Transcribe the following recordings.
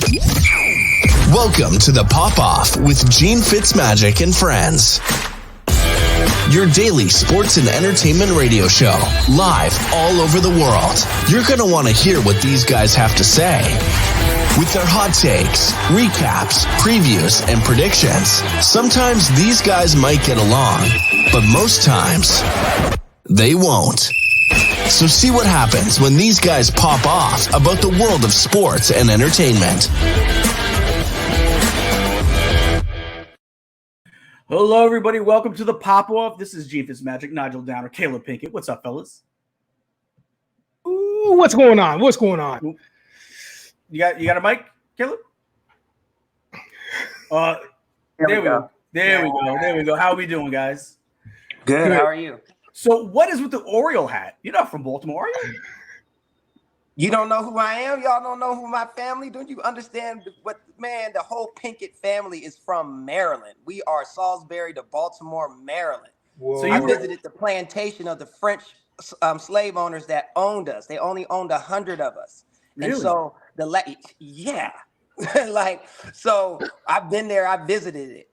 Welcome to the Pop-Off with Gene FitzMagic and friends. Your daily sports and entertainment radio show, live all over the world. You're going to want to hear what these guys have to say. With their hot takes, recaps, previews, and predictions, sometimes these guys might get along, but most times, they won't. So see what happens when these guys pop off about the world of sports and entertainment. Hello, everybody. Welcome to the Pop-Off. This is FitzMagic, Nigel Downer, Caleeb Pinkett. What's up, fellas? Ooh, what's going on? What's going on? You got a mic, Caleeb? There we go. There we go. How are we doing, guys? Good. How are you? So what is with the Oriole hat? You're not from Baltimore, are you? You don't know who I am? Y'all don't know who my family? Don't you understand what, man, the whole Pinkett family is from Maryland. We are Salisbury to Baltimore, Maryland. Whoa. So I visited the plantation of the French slave owners that owned us. They only owned 100 of us. Really? And so so I've been there. I visited it.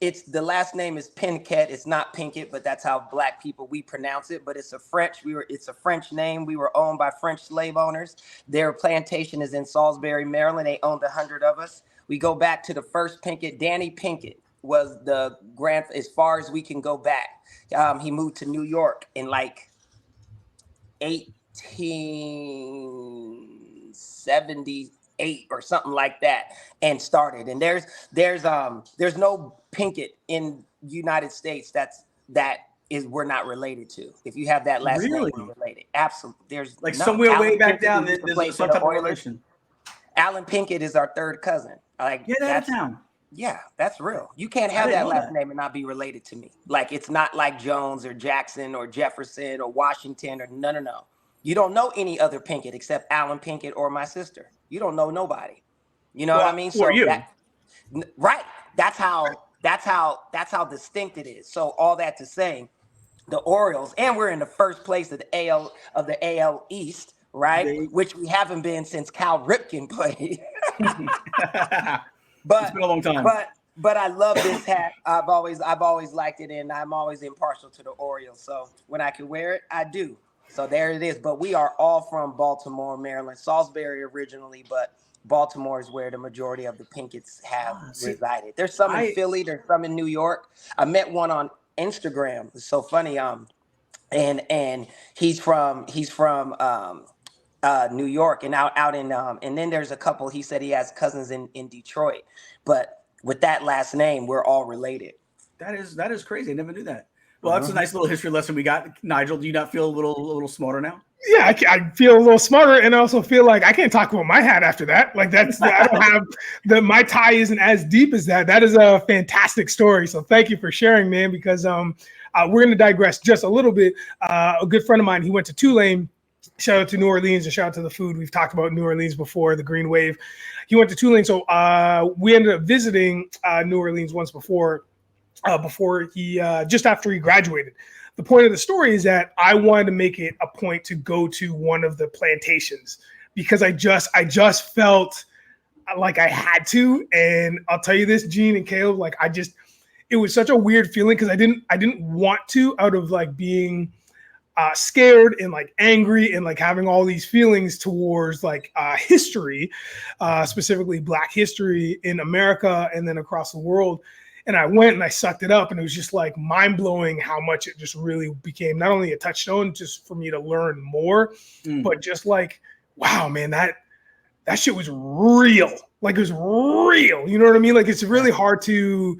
It's the last name is Pinkett. It's not Pinkett, but that's how black people we pronounce it. But it's a French name. We were owned by French slave owners. Their plantation is in Salisbury, Maryland. They owned 100 of us. We go back to the first Pinkett. Danny Pinkett was the as far as we can go back. He moved to New York in like 1878 or something like that, and started. And there's no Pinkett in United States we're not related to. If you have that last name, we're related. Absolutely. There's like somewhere Alan way back Pinkett down. There's some type of relation. Alan Pinkett is our third cousin. Like, get out of town. Yeah, that's real. You can't have that last name and not be related to me. Like, it's not like Jones or Jackson or Jefferson or Washington or no. You don't know any other Pinkett except Alan Pinkett or my sister. You don't know nobody. You know what I mean? So right. That's how distinct it is. So all that to say, the Orioles, and we're in the first place of the AL East, right? Which we haven't been since Cal Ripken played. But it's been a long time. But I love this hat. I've always liked it, and I'm always impartial to the Orioles. So when I can wear it, I do. So there it is. But we are all from Baltimore, Maryland, Salisbury originally, but Baltimore is where the majority of the Pinketts have resided. There's some in Philly. There's some in New York. I met one on Instagram. It's so funny. And he's from New York, and out in and then there's a couple. He said he has cousins in Detroit, but with that last name, we're all related. That is crazy. I never knew that. Well, that's a nice little history lesson we got. Nigel, do you not feel a little smarter now? Yeah, I feel a little smarter, and I also feel like I can't talk about my hat after that. Like I don't have my tie isn't as deep as that. That is a fantastic story. So thank you for sharing, man. Because we're going to digress just a little bit. A good friend of mine, he went to Tulane. Shout out to New Orleans and shout out to the food. We've talked about New Orleans before, the Green Wave. He went to Tulane, so we ended up visiting New Orleans once before he just after he graduated. The point of the story is that I wanted to make it a point to go to one of the plantations because I just felt like I had to. And I'll tell you this, Gene and Caleeb, like it was such a weird feeling because I didn't want to, out of like being scared and like angry and like having all these feelings towards like history, specifically Black history in America and then across the world. And I went and I sucked it up, and it was just like mind blowing how much it just really became not only a touchstone just for me to learn more, but just like, wow, man, that shit was real. Like it was real. You know what I mean? Like it's really hard to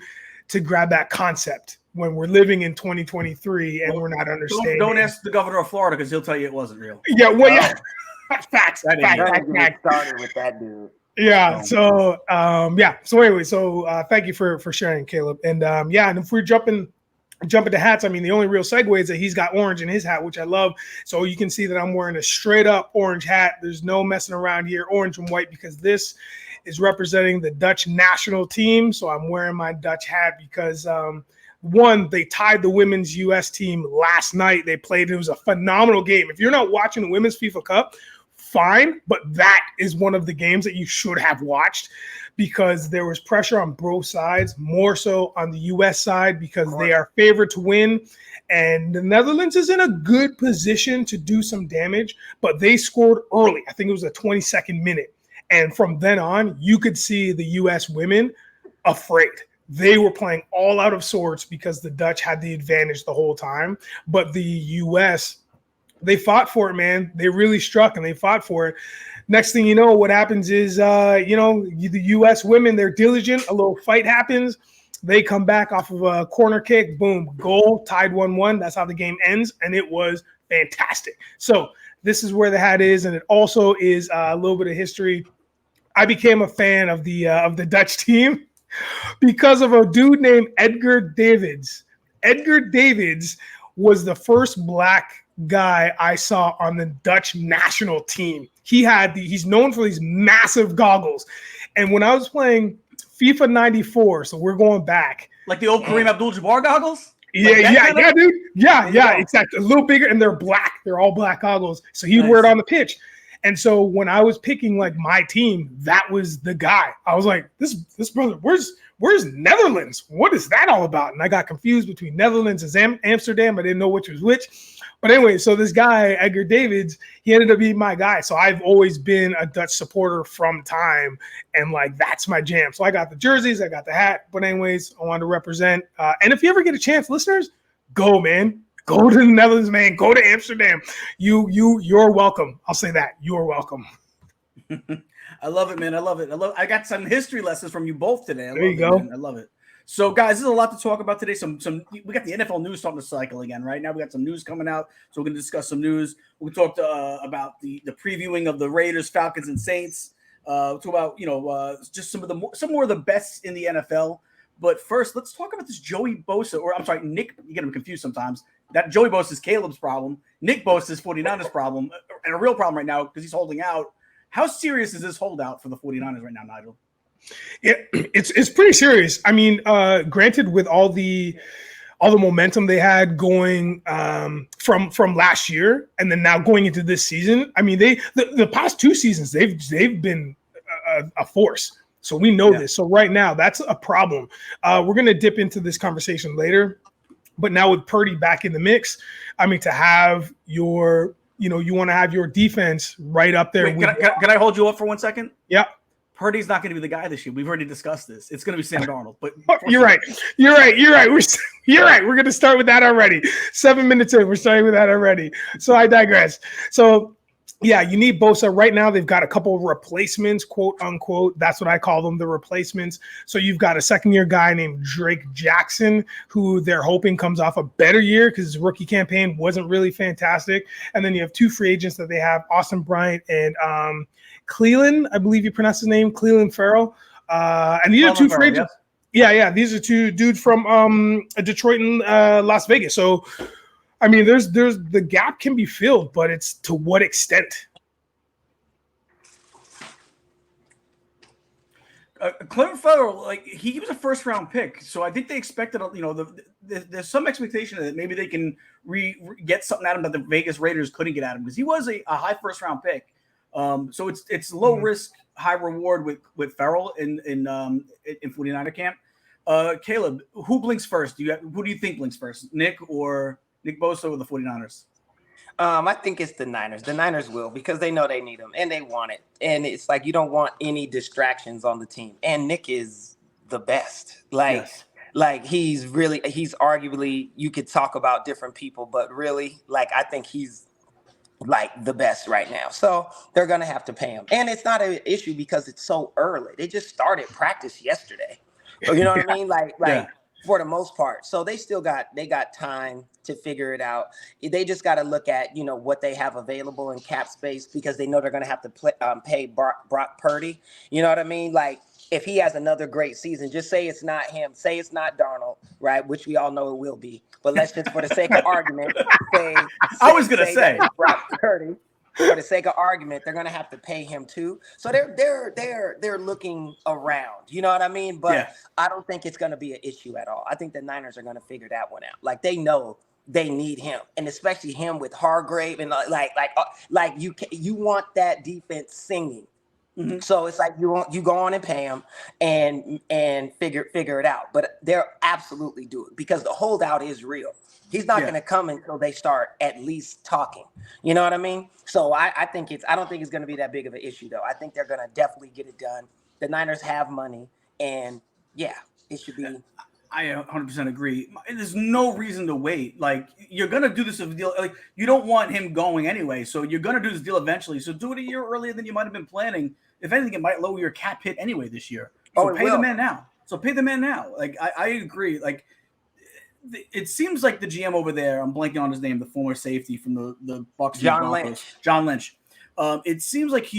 grab that concept when we're living in 2023 and we're not understanding. Don't ask the governor of Florida because he'll tell you it wasn't real. Yeah, well, yeah. Facts. Started with that dude. Yeah. So, So anyway, thank you for sharing, Caleeb. And and if we're jumping to hats, I mean, the only real segue is that he's got orange in his hat, which I love. So you can see that I'm wearing a straight up orange hat. There's no messing around here, orange and white, because this is representing the Dutch national team. So I'm wearing my Dutch hat because one, they tied the women's U.S. team last night. They played. It was a phenomenal game. If you're not watching the Women's FIFA Cup, fine, but that is one of the games that you should have watched because there was pressure on both sides, more so on the U.S. side because they are favored to win. And the Netherlands is in a good position to do some damage, but they scored early. I think it was a 22nd minute. And from then on, you could see the U.S. women afraid. They were playing all out of sorts because the Dutch had the advantage the whole time. But the U.S., they fought for it, man. They really struck and they fought for it. Next thing you know, what happens is, the U.S. women, they're diligent. A little fight happens. They come back off of a corner kick. Boom, goal, tied 1-1. That's how the game ends, and it was fantastic. So this is where the hat is, and it also is a little bit of history. I became a fan of the Dutch team because of a dude named Edgar Davids. Edgar Davids was the first black guy I saw on the Dutch national team. He's known for these massive goggles. And when I was playing FIFA 94, so we're going back. Like the old Kareem Abdul-Jabbar goggles? Yeah, dude. Yeah, exactly. A little bigger, and they're black. They're all black goggles. So he'd wear it on the pitch. And so when I was picking like my team, that was the guy. I was like, this brother, where's Netherlands? What is that all about? And I got confused between Netherlands and Amsterdam. I didn't know which was which. But anyway, so this guy, Edgar Davids, he ended up being my guy. So I've always been a Dutch supporter from time. And like, that's my jam. So I got the jerseys, I got the hat. But anyways, I wanted to represent. And if you ever get a chance, listeners, go, man. Go to the Netherlands, man. Go to Amsterdam. You're welcome. I'll say that. You're welcome. I love it, man. I love it. I got some history lessons from you both today. There you go. Man. I love it. So, guys, there's a lot to talk about today. We got the NFL news starting to cycle again, right? Now we got some news coming out, so we're going to discuss some news. We'll talk about the previewing of the Raiders, Falcons, and Saints. Talk about just some more of the best in the NFL. But first, let's talk about this Joey Bosa, or I'm sorry, Nick. You get him confused sometimes. That Joey Bosa is Caleeb's problem. Nick Bosa is 49ers' problem, and a real problem right now because he's holding out. How serious is this holdout for the 49ers right now, Nigel? Yeah, it's pretty serious. I mean, granted, with all the momentum they had going from last year, and then now going into this season. I mean, the past 2 seasons they've been a force. So we know this. So right now, that's a problem. We're gonna dip into this conversation later, but now with Purdy back in the mix, I mean, to have your you want to have your defense right up there. Wait, can I hold you up for 1 second? Yeah. Purdy's not going to be the guy this year. We've already discussed this. It's going to be Sam Darnold. But You're right. You're right. We're going to start with that already. 7 minutes in, we're starting with that already. So I digress. So yeah, you need Bosa right now. They've got a couple of replacements, quote unquote. That's what I call them, the replacements. So you've got a second-year guy named Drake Jackson, who they're hoping comes off a better year because his rookie campaign wasn't really fantastic. And then you have 2 free agents that they have, Austin Bryant and Cleland, I believe you pronounce his name, Cleland Farrell. And these are 2 free agents. Yeah. These are 2 dudes from Detroit and Las Vegas. So, I mean, there's the gap can be filled, but it's to what extent? Cleland Farrell, like he was a first-round pick, so I think they expected, there's some expectation that maybe they can get something out of him that the Vegas Raiders couldn't get out of him because he was a high first-round pick. So it's low risk, high reward with Farrell in 49er camp. Caleeb, who blinks first? Who do you think blinks first? Nick Bosa or the 49ers? I think it's the Niners. The Niners will because they know they need him and they want it. And it's like you don't want any distractions on the team. And Nick is the best. Like he's arguably, you could talk about different people, but really, like I think he's like the best right now. So they're going to have to pay him. And it's not an issue because it's so early. They just started practice yesterday. So, you know what I mean? Like for the most part. So they got time to figure it out. They just got to look at, what they have available in cap space because they know they're going to have to pay Brock Purdy. You know what I mean? Like if he has another great season, just say it's not him, say it's not Darnold, right? Which we all know it will be. But let's just, for the sake of argument, say Brock Purdy. For the sake of argument, they're going to have to pay him too. So they're looking around. You know what I mean? But I don't think it's going to be an issue at all. I think the Niners are going to figure that one out. Like they know they need him, and especially him with Hargrave and like you want that defense singing. Mm-hmm. So it's like you go on and pay him and figure it out. But they'll absolutely do it because the holdout is real. He's not going to come until they start at least talking. You know what I mean? So I don't think it's going to be that big of an issue though. I think they're going to definitely get it done. The Niners have money, and it should be. I 100% agree. There's no reason to wait. Like, you're going to do this deal. Like, you don't want him going anyway. So you're going to do this deal eventually. So do it a year earlier than you might have been planning. If anything, it might lower your cap hit anyway this year. So pay the man now. Like, I agree. Like, it seems like the GM over there, I'm blanking on his name, the former safety from the Bucs. John Lynch. It seems like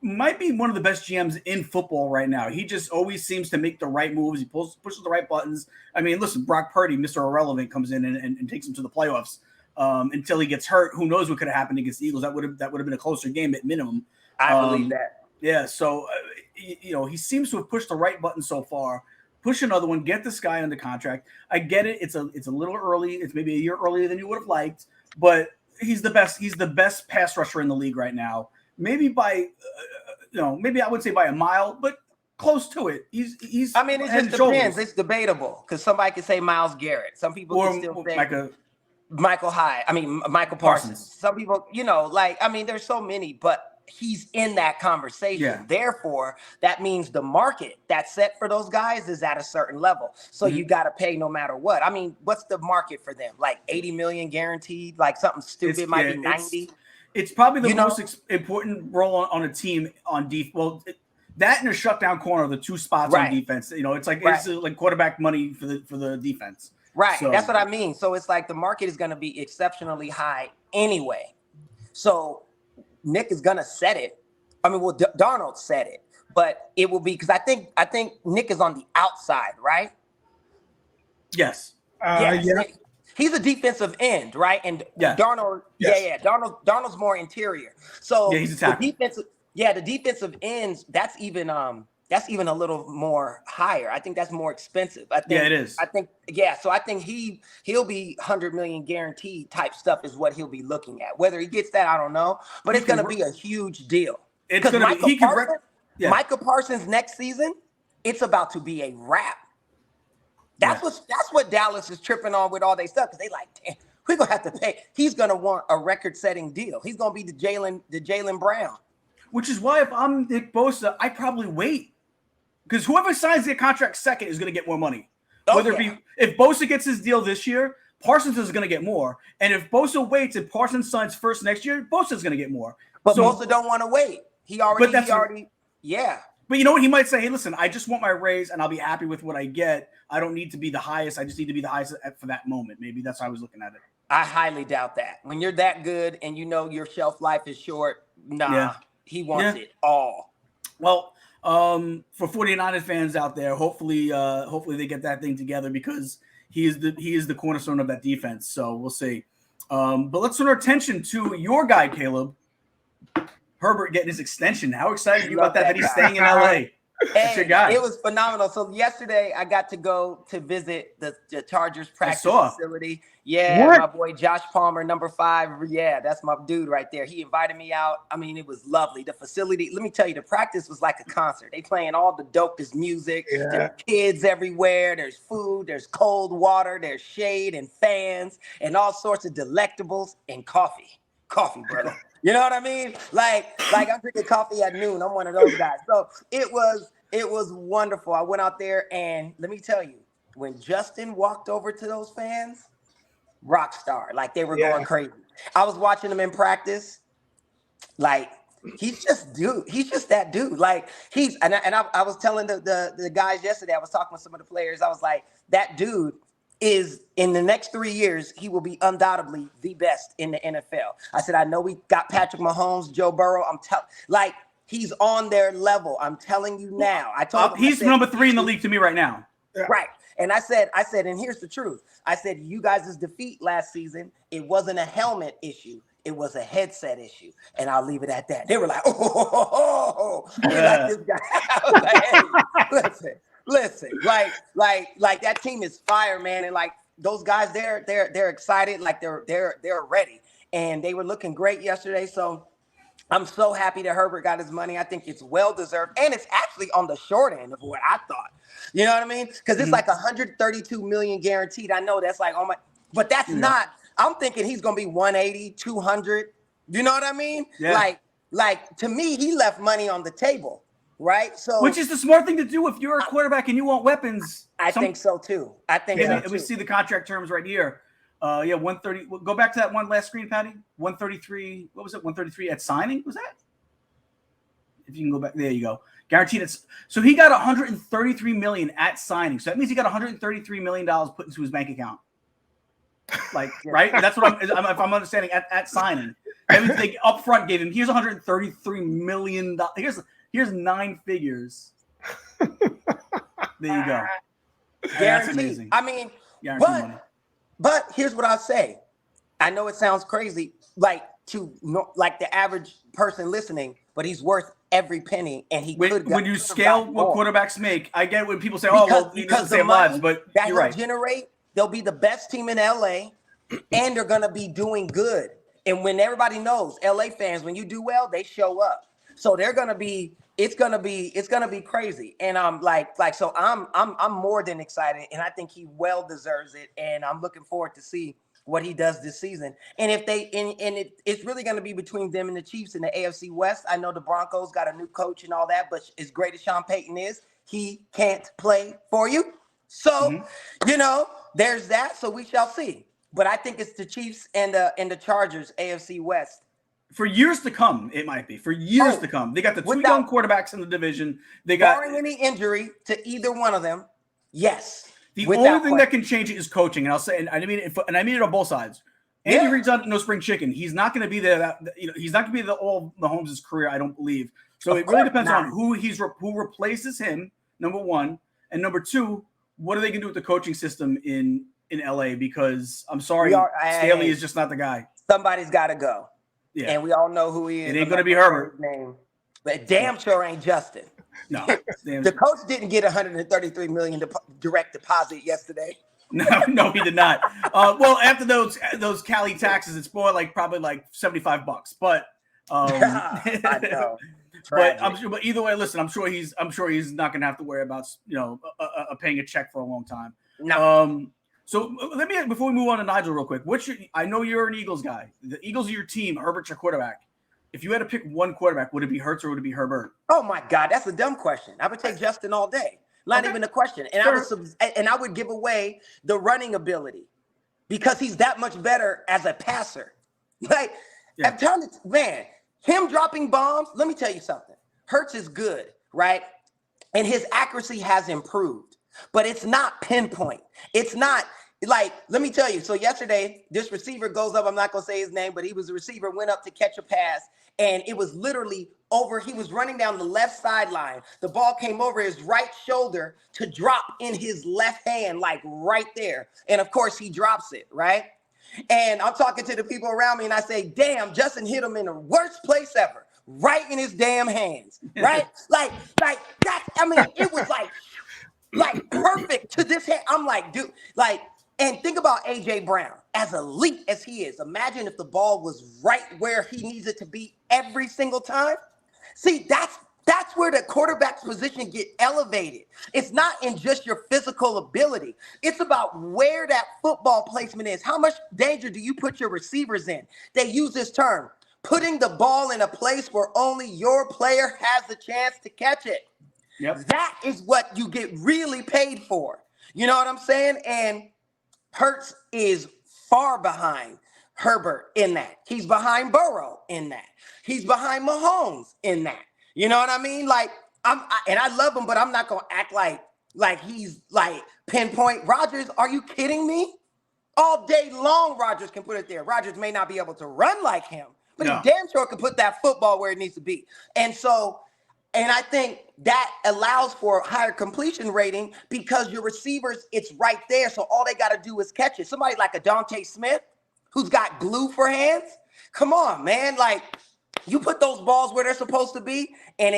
might be one of the best GMs in football right now. He just always seems to make the right moves. He pushes the right buttons. I mean, listen, Brock Purdy, Mr. Irrelevant, comes in and takes him to the playoffs until he gets hurt. Who knows what could have happened against the Eagles? That would have been a closer game at minimum. I believe that. Yeah, so he seems to have pushed the right button so far. Push another one, get this guy under contract. I get it. It's a little early. It's maybe a year earlier than you would have liked, but he's the best. He's the best pass rusher in the league right now. Maybe by, maybe I would say by a mile, but close to it. He's. I mean, it just depends. It's debatable because somebody could say Myles Garrett. Some people can still say Michael Parsons. Some people, there's so many, but he's in that conversation. Yeah. Therefore, that means the market that's set for those guys is at a certain level. So you got to pay no matter what. I mean, what's the market for them? Like 80 million guaranteed? Like something stupid might be 90. It's probably the most important role on a team on defense. Well, that and a shutdown corner are the two spots on defense. It's like it's like quarterback money for the defense. Right. So, that's what I mean. So it's like the market is going to be exceptionally high anyway. So Nick is gonna set it. I mean, Darnold said it, but it will be because I think Nick is on the outside, right? Yes. Yeah. He's a defensive end, right? And Darnold, Darnold's more interior. So he's a tackle. The defensive ends, that's even a little more higher. I think that's more expensive. It is. So I think he'll be 100 million guaranteed type stuff is what he'll be looking at. Whether he gets that, I don't know, but it's going to be a huge deal. It's going to be. Micah Parsons next season, it's about to be a wrap. That's what Dallas is tripping on with all their stuff because they like, damn, we're gonna have to pay. He's gonna want a record-setting deal. He's gonna be the Jaylen Brown. Which is why if I'm Nick Bosa, I probably wait. Because whoever signs their contract second is going to get more money. If Bosa gets his deal this year, Parsons is going to get more. And if Bosa waits and Parsons signs first next year, Bosa is going to get more. But Bosa don't want to wait. But you know what? He might say, hey, listen, I just want my raise and I'll be happy with what I get. I don't need to be the highest. I just need to be the highest for that moment. Maybe that's how I was looking at it. I highly doubt that. When you're that good and your shelf life is short, he wants it all. Well, for 49ers fans out there, hopefully they get that thing together because he is the cornerstone of that defense. So we'll see. But let's turn our attention to your guy, Caleeb. Herbert getting his extension. How excited are you about that he's staying in LA? That's your guy. It was phenomenal. So yesterday I got to go to visit the Chargers practice facility. Yeah, my boy Josh Palmer, number 5. Yeah, that's my dude right there. He invited me out. I mean, it was lovely. The facility, let me tell you, the practice was like a concert. They playing all the dopest music. Yeah. There are kids everywhere. There's food. There's cold water. There's shade and fans and all sorts of delectables and coffee. Coffee, brother. You know what I mean? Like I'm drinking coffee at noon. I'm one of those guys. So it was wonderful. I went out there and let me tell you, when Justin walked over to those fans, rock star, like they were going crazy. I was watching him in practice. Like he's just that dude. Like I was telling the guys yesterday, I was talking with some of the players. I was like, that dude is in the next 3 years, he will be undoubtedly the best in the NFL. I said, I know we got Patrick Mahomes, Joe Burrow. He's on their level. I'm telling you now. I told him he's number 3 in the league to me right now. Right. And I said, and here's the truth. I said, you guys' defeat last season, it wasn't a helmet issue. It was a headset issue. And I'll leave it at that. They were like, They're like this guy. I was like, hey, listen, like that team is fire, man. And like those guys, they're excited, like they're ready, and they were looking great yesterday. So I'm so happy that Herbert got his money. I think it's well deserved, and it's actually on the short end of what I thought. You know what I mean? Because it's like 132 million guaranteed. I know that's like, oh my, but that's not. I'm thinking he's gonna be 180, 200. You know what I mean? Yeah. Like to me, he left money on the table, right? So, which is the smart thing to do if you're a quarterback and you want weapons. I think so too. We see the contract terms right here. 130. Go back to that one last screen, Patty. 133. What was it? 133 at signing. Was that? If you can go back, there you go. Guaranteed. So he got 133 million at signing. So that means he got 133 million dollars put into his bank account. Like, right? That's what if I'm understanding at signing. That means they up front gave him. Here's 133 million dollars. Here's 9 figures. There you go. That's amazing. I mean, but here's what I'll say. I know it sounds crazy, like the average person listening, but he's worth every penny, and when you scale what quarterbacks make, I get when people say, because the money but that you're right. Generate, they'll be the best team in LA, and they're gonna be doing good. And when everybody knows, LA fans, when you do well, they show up. So they're gonna be. It's gonna be crazy. And I'm so I'm more than excited, and I think he well deserves it. And I'm looking forward to see what he does this season. And if it's really going to be between them and the Chiefs in the AFC West. I know the Broncos got a new coach and all that, but as great as Sean Payton is, he can't play for you. So, there's that. So we shall see. But I think it's the Chiefs and the Chargers, AFC West. For years to come, it might be. For years to come. They got the 2 young quarterbacks in the division. They got barring any injury to either one of them, yes. The only thing that can change it is coaching, and I'll say, and I mean it on both sides. Andy Reid's not no spring chicken. He's not going to be there. He's not going to be all Mahomes' career. I don't believe. So it really depends on who replaces him. Number one, and number two, what are they going to do with the coaching system in LA? Because I'm sorry, Staley is just not the guy. Somebody's got to go. Yeah, and we all know who he is. It ain't going to be Herbert. Name, but damn sure ain't Justin. No, the coach didn't get 133 million direct deposit yesterday. No, he did not. Well, after those Cali taxes, it's more probably $75. But I know. But either way, listen, I'm sure he's not going to have to worry about paying a check for a long time. No. So before we move on to Nigel real quick, I know you're an Eagles guy. The Eagles are your team. Herbert's your quarterback. If you had to pick one quarterback, would it be Hurts or would it be Herbert? Oh my God, that's a dumb question. I would take Justin all day. Not even a question. And I would give away the running ability because he's that much better as a passer. I'm telling you, man, him dropping bombs. Let me tell you something. Hurts is good, right? And his accuracy has improved, but it's not pinpoint. It's not. Let me tell you. So yesterday, this receiver goes up. I'm not going to say his name, but he was a receiver, went up to catch a pass, and it was literally over. He was running down the left sideline. The ball came over his right shoulder to drop in his left hand, right there. And, of course, he drops it, right? And I'm talking to the people around me, and I say, damn, Justin hit him in the worst place ever, right in his damn hands, right? That. I mean, it was perfect to this hand. I'm like, dude, and think about A.J. Brown, as elite as he is. Imagine if the ball was right where he needs it to be every single time. See, that's where the quarterback's position get elevated. It's not in just your physical ability. It's about where that football placement is. How much danger do you put your receivers in? They use this term, putting the ball in a place where only your player has the chance to catch it. Yep. That is what you get really paid for. You know what I'm saying? And Hurts is far behind Herbert in that. He's behind Burrow in that. He's behind Mahomes in that. You know what I mean? And I love him, but I'm not gonna act like he's pinpoint. Rodgers, are you kidding me? All day long, Rodgers can put it there. Rodgers may not be able to run like him, but he damn sure can put that football where it needs to be. And I think that allows for a higher completion rating because your receivers, it's right there. So all they got to do is catch it. Somebody like a Dante Smith who's got glue for hands. Come on, man. You put those balls where they're supposed to be, and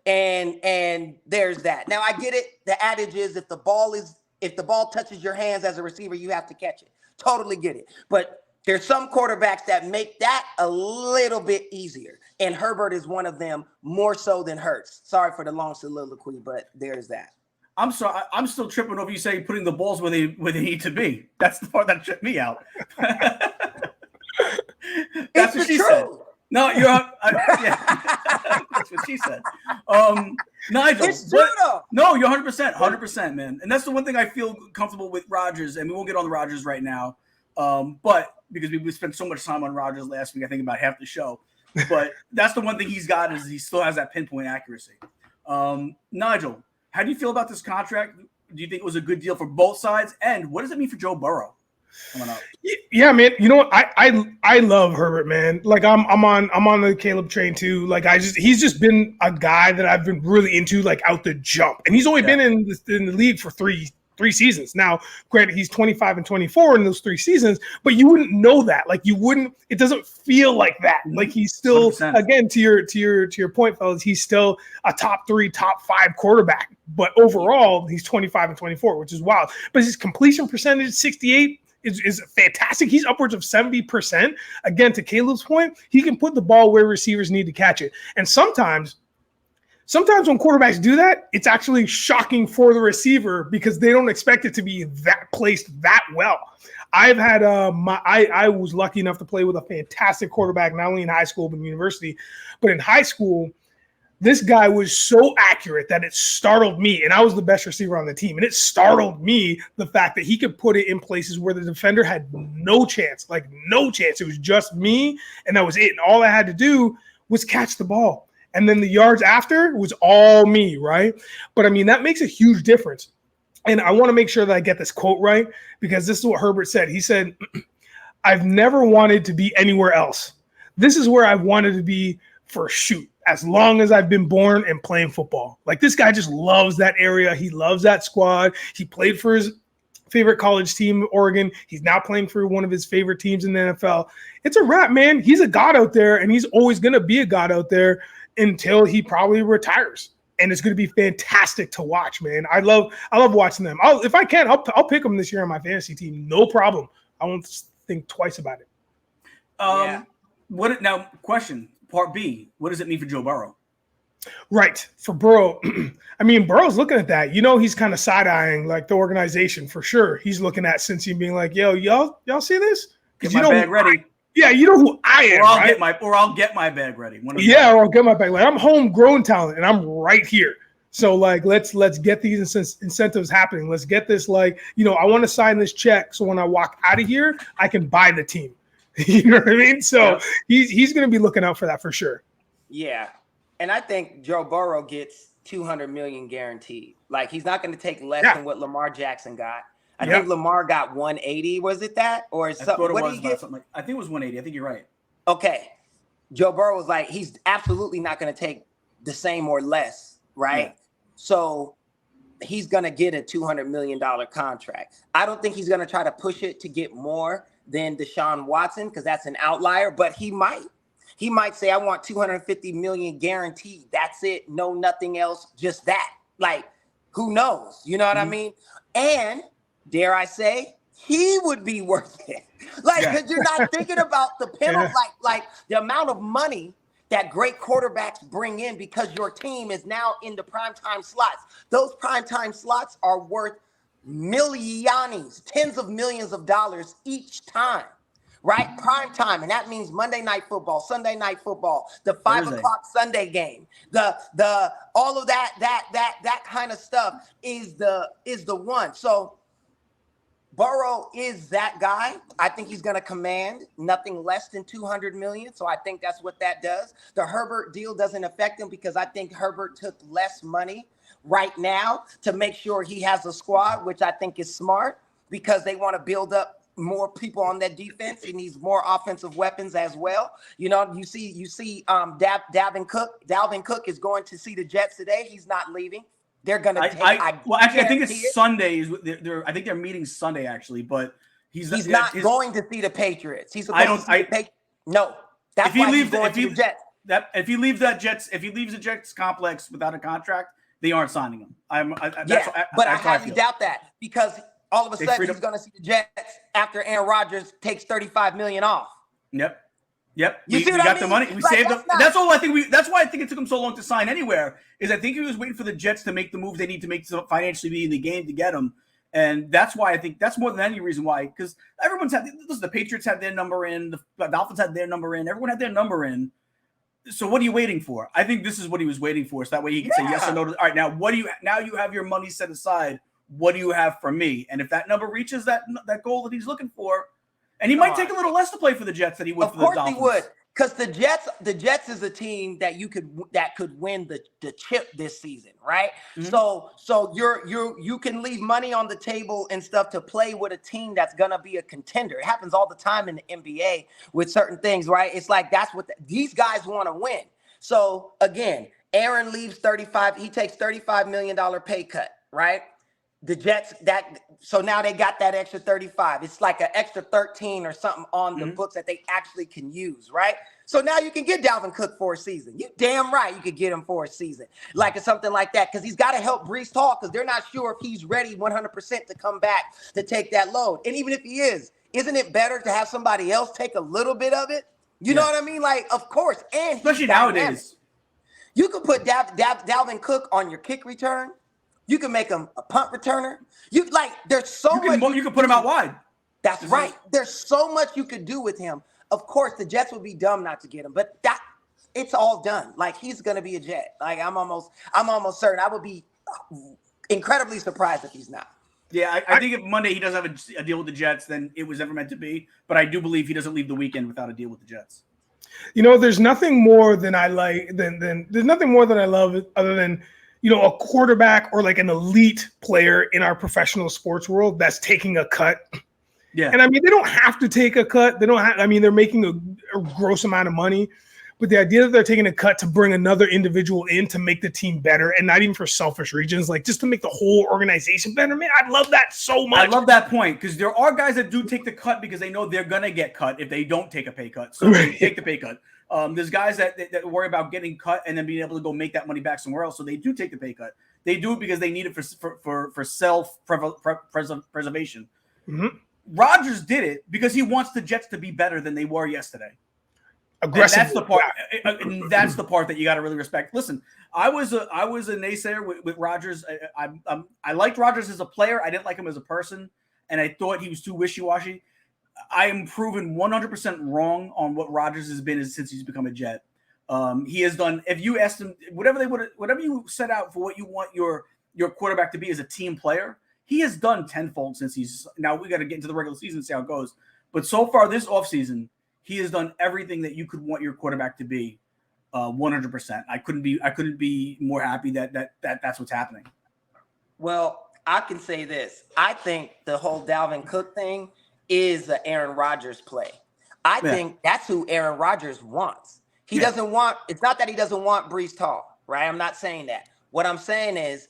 and there's that. Now I get it. The adage is if the ball is If the ball touches your hands as a receiver, you have to catch it. Totally get it. But there's some quarterbacks that make that a little bit easier. And Herbert is one of them, more so than Hurts. Sorry for the long soliloquy, but there's that. I'm sorry. I'm still tripping over you saying putting the balls where they need to be. That's the part that tripped me out. That's what she said. No, you're. Yeah. That's what she said. Nigel, it's true though. No, you're 100%, man. And that's the one thing I feel comfortable with Rodgers, and we won't get on the Rodgers right now, but because we spent so much time on Rodgers last week, I think about half the show. But that's the one thing he's got is he still has that pinpoint accuracy. Nigel, how do you feel about this contract? Do you think it was a good deal for both sides? And what does it mean for Joe Burrow coming up? Yeah, man. You know what? I love Herbert, man. Like I'm on the Caleeb train too. Like he's just been a guy that I've been really into, like out the jump. And he's only been in the league for three seasons. Now, granted, he's 25 and 24 in those 3 seasons, but you wouldn't know that. Like it doesn't feel like that. Like he's still, 100%. Again, to your point, fellas, he's still a top 3, top 5 quarterback. But overall, he's 25 and 24, which is wild. But his completion percentage, 68, is fantastic. He's upwards of 70%. Again, to Caleeb's point, he can put the ball where receivers need to catch it. And sometimes when quarterbacks do that, it's actually shocking for the receiver because they don't expect it to be that placed that well. I've had I was lucky enough to play with a fantastic quarterback, not only in high school but in university. But in high school, this guy was so accurate that it startled me, and I was the best receiver on the team. And it startled me, the fact that he could put it in places where the defender had no chance, like no chance. It was just me, and that was it. And all I had to do was catch the ball. And then the yards after was all me, right? But, I mean, that makes a huge difference. And I want to make sure that I get this quote right because this is what Herbert said. He said, I've never wanted to be anywhere else. This is where I've wanted to be for a shoot as long as I've been born and playing football. Like, this guy just loves that area. He loves that squad. He played for his favorite college team, Oregon. He's now playing for one of his favorite teams in the NFL. It's a wrap, man. He's a god out there, and he's always going to be a god out there until he probably retires. And it's going to be fantastic to watch, man. I love watching them. If I can, I'll pick them this year on my fantasy team. No problem. I won't think twice about it. Now, question, part B, what does it mean for Joe Burrow? Right. For Burrow, I mean, Burrow's looking at that. You know, he's kind of side-eyeing, like, the organization for sure. He's looking at Cincy and being like, yo, y'all see this? Get my bag ready. Yeah, you know who I am, or I'll get my bag ready. Or I'll get my bag. Like, I'm homegrown talent, and I'm right here. So, like, let's get these incentives happening. Let's get this, like, you know, I want to sign this check so when I walk out of here, I can buy the team. You know what I mean? So he's going to be looking out for that for sure. Yeah, and I think Joe Burrow gets $200 million guaranteed. Like, he's not going to take less than what Lamar Jackson got. I think Lamar got 180. Was it that or something? What did he get? Something like, I think it was 180. I think you're right. Okay, Joe Burrow was like, he's absolutely not going to take the same or less, right? Yeah. So he's going to get a $200 million contract. I don't think he's going to try to push it to get more than Deshaun Watson because that's an outlier, but he might. He might say, I want $250 million guaranteed. That's it. No, nothing else. Just that. Like, who knows? You know what I mean? And dare I say, he would be worth it. Like, because you're not thinking about the penalty, like the amount of money that great quarterbacks bring in because your team is now in the primetime slots. Those primetime slots are worth millions, tens of millions of dollars each time, right? Prime time, and that means Monday Night Football, Sunday Night Football, the 5 o'clock Sunday game, the all of that kind of stuff is the one. So Burrow is that guy. I think he's going to command nothing less than $200 million. So I think that's what that does. The Herbert deal doesn't affect him because I think Herbert took less money right now to make sure he has a squad, which I think is smart because they want to build up more people on that defense. He needs more offensive weapons as well. You know, you see Dalvin Cook is going to see the Jets today. He's not leaving. They're going to I think it's Sundays. I think they're meeting Sunday actually, but he's not going to see the Patriots. He's supposed to see the Patriots. No, that's why he's going to the Jets. If he leaves the Jets complex without a contract, they aren't signing him. But I highly doubt that because all of a sudden he's going to see the Jets after Aaron Rodgers takes $35 million off. Yep. We got the money. We saved them. That's all I think. That's why I think it took him so long to sign anywhere. Is I think he was waiting for the Jets to make the move they need to make to financially be in the game to get him. And that's why I think that's more than any reason why. Because everyone's had the Patriots had their number in, the Dolphins had their number in, everyone had their number in. So what are you waiting for? I think this is what he was waiting for. So that way he can say yes or no. All right, now you have your money set aside. What do you have for me? And if that number reaches that goal that he's looking for, and he might take a little less to play for the Jets than he would for the Dolphins. Of course he would. Because the Jets is a team that could win the chip this season, right? Mm-hmm. So you can leave money on the table and stuff to play with a team that's gonna be a contender. It happens all the time in the NBA with certain things, right? It's like that's what these guys want to win. So again, Aaron leaves 35. He takes $35 million pay cut, right? The Jets so now they got that extra 35. It's like an extra 13 or something on the books that they actually can use, right? So now you can get Dalvin Cook for a season. You damn right you could get him for a season, like something like that, because he's got to help Breece Hall because they're not sure if he's ready 100% to come back to take that load. And even if he is, isn't it better to have somebody else take a little bit of it? You know what I mean? Like, of course, and especially nowadays, you could put Dalvin Cook on your kick return. You can make him a punt returner. There's so much. You can put him out wide. That's right. There's so much you could do with him. Of course, the Jets would be dumb not to get him, but it's all done. Like, he's going to be a Jet. Like, I'm almost certain. I would be incredibly surprised if he's not. Yeah, I think if Monday he doesn't have a deal with the Jets, then it was never meant to be. But I do believe he doesn't leave the weekend without a deal with the Jets. There's nothing more than I like there's nothing more than I love other than a quarterback or like an elite player in our professional sports world that's taking a cut. Yeah. And I mean, they don't have to take a cut. They're making a gross amount of money, but the idea that they're taking a cut to bring another individual in to make the team better and not even for selfish reasons, like just to make the whole organization better, man, I love that so much. I love that point because there are guys that do take the cut because they know they're going to get cut if they don't take a pay cut. So they take the pay cut. There's guys that worry about getting cut and then being able to go make that money back somewhere else. So they do take the pay cut. They do it because they need it for self-preservation. Mm-hmm. Rodgers did it because he wants the Jets to be better than they were yesterday. Aggressive. And that's the part. And that's the part that you got to really respect. Listen, I was a naysayer with Rodgers. I liked Rodgers as a player. I didn't like him as a person, and I thought he was too wishy-washy. I am proven 100% wrong on what Rodgers has been since he's become a Jet. He has done. If you asked him whatever you set out for what you want your quarterback to be as a team player, he has done tenfold since he's. Now we got to get into the regular season and see how it goes. But so far this offseason, he has done everything that you could want your quarterback to be. 100%. I couldn't be more happy that's what's happening. Well, I can say this. I think the whole Dalvin Cook thing is the Aaron Rodgers play. I think that's who Aaron Rodgers wants. He doesn't want, it's not that he doesn't want Breece Hall, right? I'm not saying that. What I'm saying is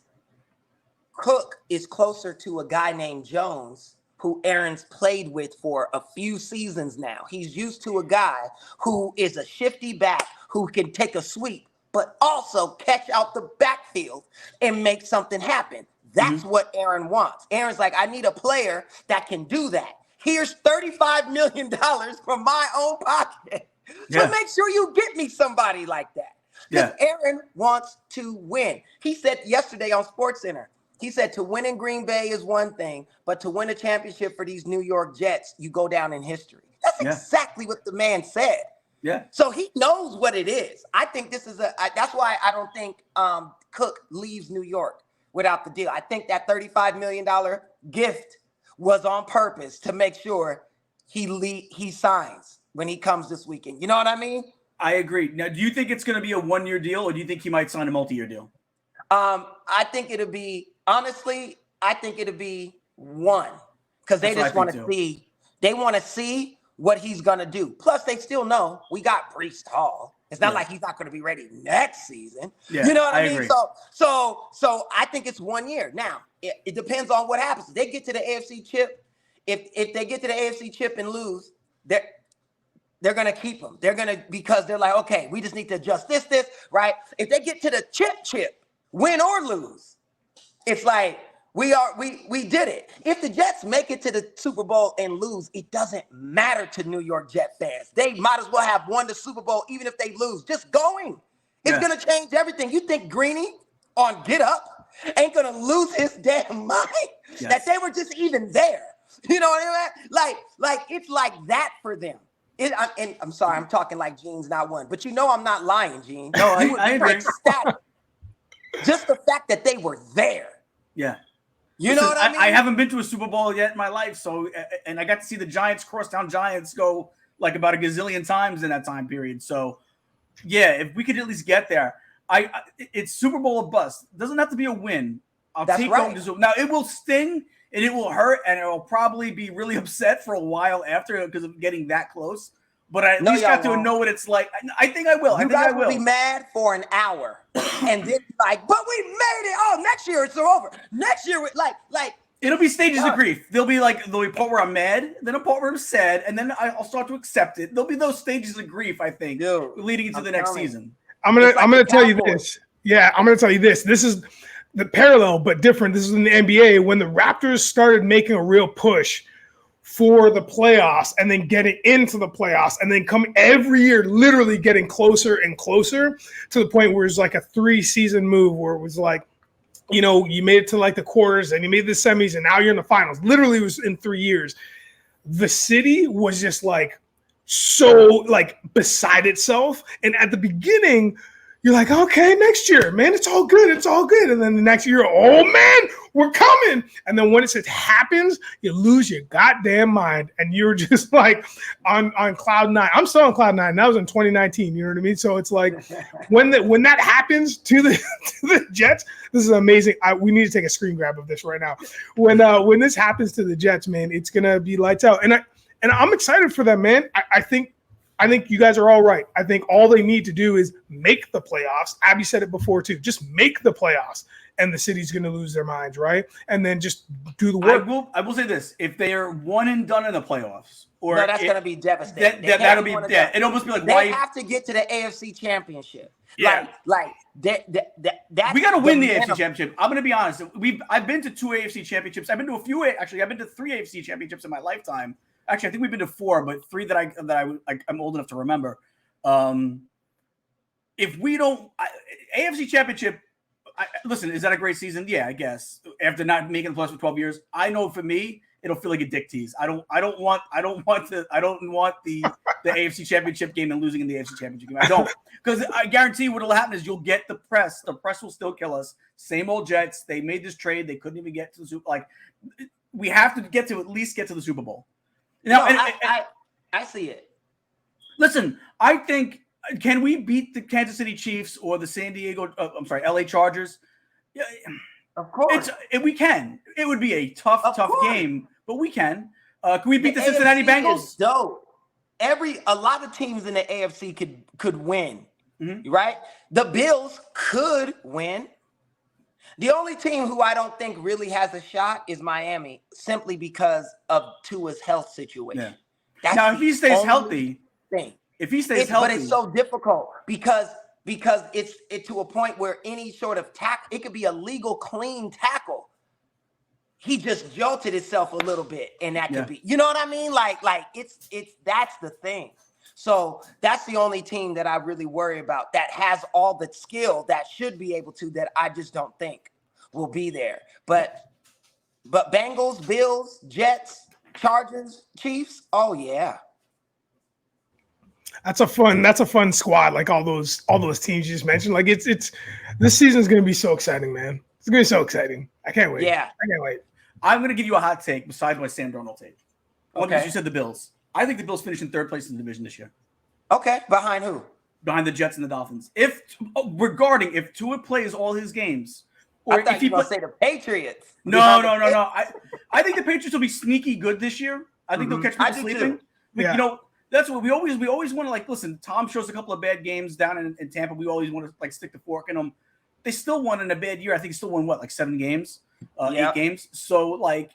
Cook is closer to a guy named Jones who Aaron's played with for a few seasons now. He's used to a guy who is a shifty back who can take a sweep, but also catch out the backfield and make something happen. That's what Aaron wants. Aaron's like, I need a player that can do that. Here's $35 million from my own pocket. So make sure you get me somebody like that. Because Aaron wants to win. He said yesterday on SportsCenter, he said to win in Green Bay is one thing, but to win a championship for these New York Jets, you go down in history. That's exactly what the man said. Yeah. So he knows what it is. I think this is that's why I don't think Cook leaves New York without the deal. I think that $35 million gift was on purpose to make sure he signs when he comes this weekend. You know what I mean? I agree. Now, do you think it's going to be a one-year deal, or do you think he might sign a multi-year deal? I think it'll be, honestly, one, because they just want to see. They want to see what he's going to do. Plus, they still know we got Breece Hall. It's not like he's not going to be ready next season. Yeah, you know what I mean? Agree. So I think it's 1 year. Now, it depends on what happens. If they get to the AFC chip, if they get to the AFC chip and lose, they're going to keep him. They're going to, because they're like, okay, we just need to adjust this, right? If they get to the chip, win or lose. It's like we did it. If the Jets make it to the Super Bowl and lose, it doesn't matter to New York Jet fans. They might as well have won the Super Bowl even if they lose. Just going. It's going to change everything. You think Greeny on Get Up ain't going to lose his damn mind that they were just even there? You know what I mean? Like it's like that for them. And I'm sorry, I'm talking like Gene's not one, but I'm not lying, Gene. No, I agree. Ecstatic. Just the fact that they were there. Yeah. You know what I mean? I haven't been to a Super Bowl yet in my life, and I got to see the Giants, crosstown Giants, go like about a gazillion times in that time period. So, yeah, if we could at least get there, it's Super Bowl or bust. It doesn't have to be a win. That's take right. Now it will sting and it will hurt, and it will probably be really upset for a while after because of getting that close. But I at least got to know what it's like. I think I will. I think I will. Be mad for an hour, and then like, but we made it. Oh, next year it's over. Next year, like it'll be stages of grief. There'll be a part where I'm mad, then a part where I'm sad, and then I'll start to accept it. There'll be those stages of grief, I think, leading into the next season. I'm gonna tell you this. Yeah, I'm gonna tell you this. This is the parallel, but different. This is in the NBA when the Raptors started making a real push for the playoffs and then getting into the playoffs and then come every year, literally getting closer and closer to the point where it's like a 3-season move where it was like, you made it to like the quarters and you made the semis and now you're in the finals. Literally it was in 3 years. The city was just like so like beside itself. And at the beginning, you're like, okay, next year, man, it's all good. It's all good. And then the next year, oh, man, we're coming. And then when it happens, you lose your goddamn mind. And you're just like on cloud nine. I'm still on cloud nine. That was in 2019. You know what I mean? So it's like when that happens to the Jets, this is amazing. We need to take a screen grab of this right now. When this happens to the Jets, man, it's going to be lights out. And I'm excited for them, man. I think you guys are all right. I think all they need to do is make the playoffs. Abby said it before too. Just make the playoffs, and the city's going to lose their minds, right? And then just do the work. I will say this: if they are one and done in the playoffs, that's going to be devastating. That'll be dead. It'll almost be like they have to get to the AFC Championship. Yeah, that we got to win the AFC Championship. I'm going to be honest. I've been to 2 AFC Championships. I've been to a few. Actually, I've been to 3 AFC Championships in my lifetime. Actually, I think we've been to 4, but 3 that I'm old enough to remember. If we don't AFC Championship, listen, is that a great season? Yeah, I guess. After not making the playoffs for 12 years, I know for me it'll feel like a dick tease. I don't want the AFC Championship game and losing in the AFC Championship game. I don't, because I guarantee what'll happen is you'll get the press. The press will still kill us. Same old Jets. They made this trade. They couldn't even get to the Super. Like, we have to at least get to the Super Bowl. Now, I see it. Listen, I think, can we beat the Kansas City Chiefs or the LA Chargers? Yeah, of course. We can. It would be a tough game, but we can. Can we beat the Cincinnati Bengals? Dope. A lot of teams in the AFC could win, right? The Bills could win. The only team who I don't think really has a shot is Miami, simply because of Tua's health situation. Yeah. Now, if he stays healthy, but it's so difficult because it's to a point where any sort of tackle, it could be a legal clean tackle. He just jolted himself a little bit, and that could be, you know what I mean? Like it's that's the thing. So that's the only team that I really worry about that has all the skill that should be able to, that I just don't think will be there. But Bengals, Bills, Jets, Chargers, Chiefs, oh yeah. That's a fun squad, like all those teams you just mentioned. Like it's this season's gonna be so exciting, man. It's gonna be so exciting. I can't wait. Yeah. I can't wait. I'm gonna give you a hot take besides my Sam Darnold take. Okay. Because you said the Bills. I think the Bills finish in 3rd place in the division this year. Okay. Behind who? Behind the Jets and the Dolphins. If Tua plays all his games, or if you say the Patriots. No. I think the Patriots will be sneaky good this year. I think they'll catch people sleeping. You know, that's what we always want to, like, listen, Tom shows a couple of bad games down in Tampa. We always want to, like, stick the fork in them. They still won in a bad year. I think he still won, 7 games, 8 games. So, like,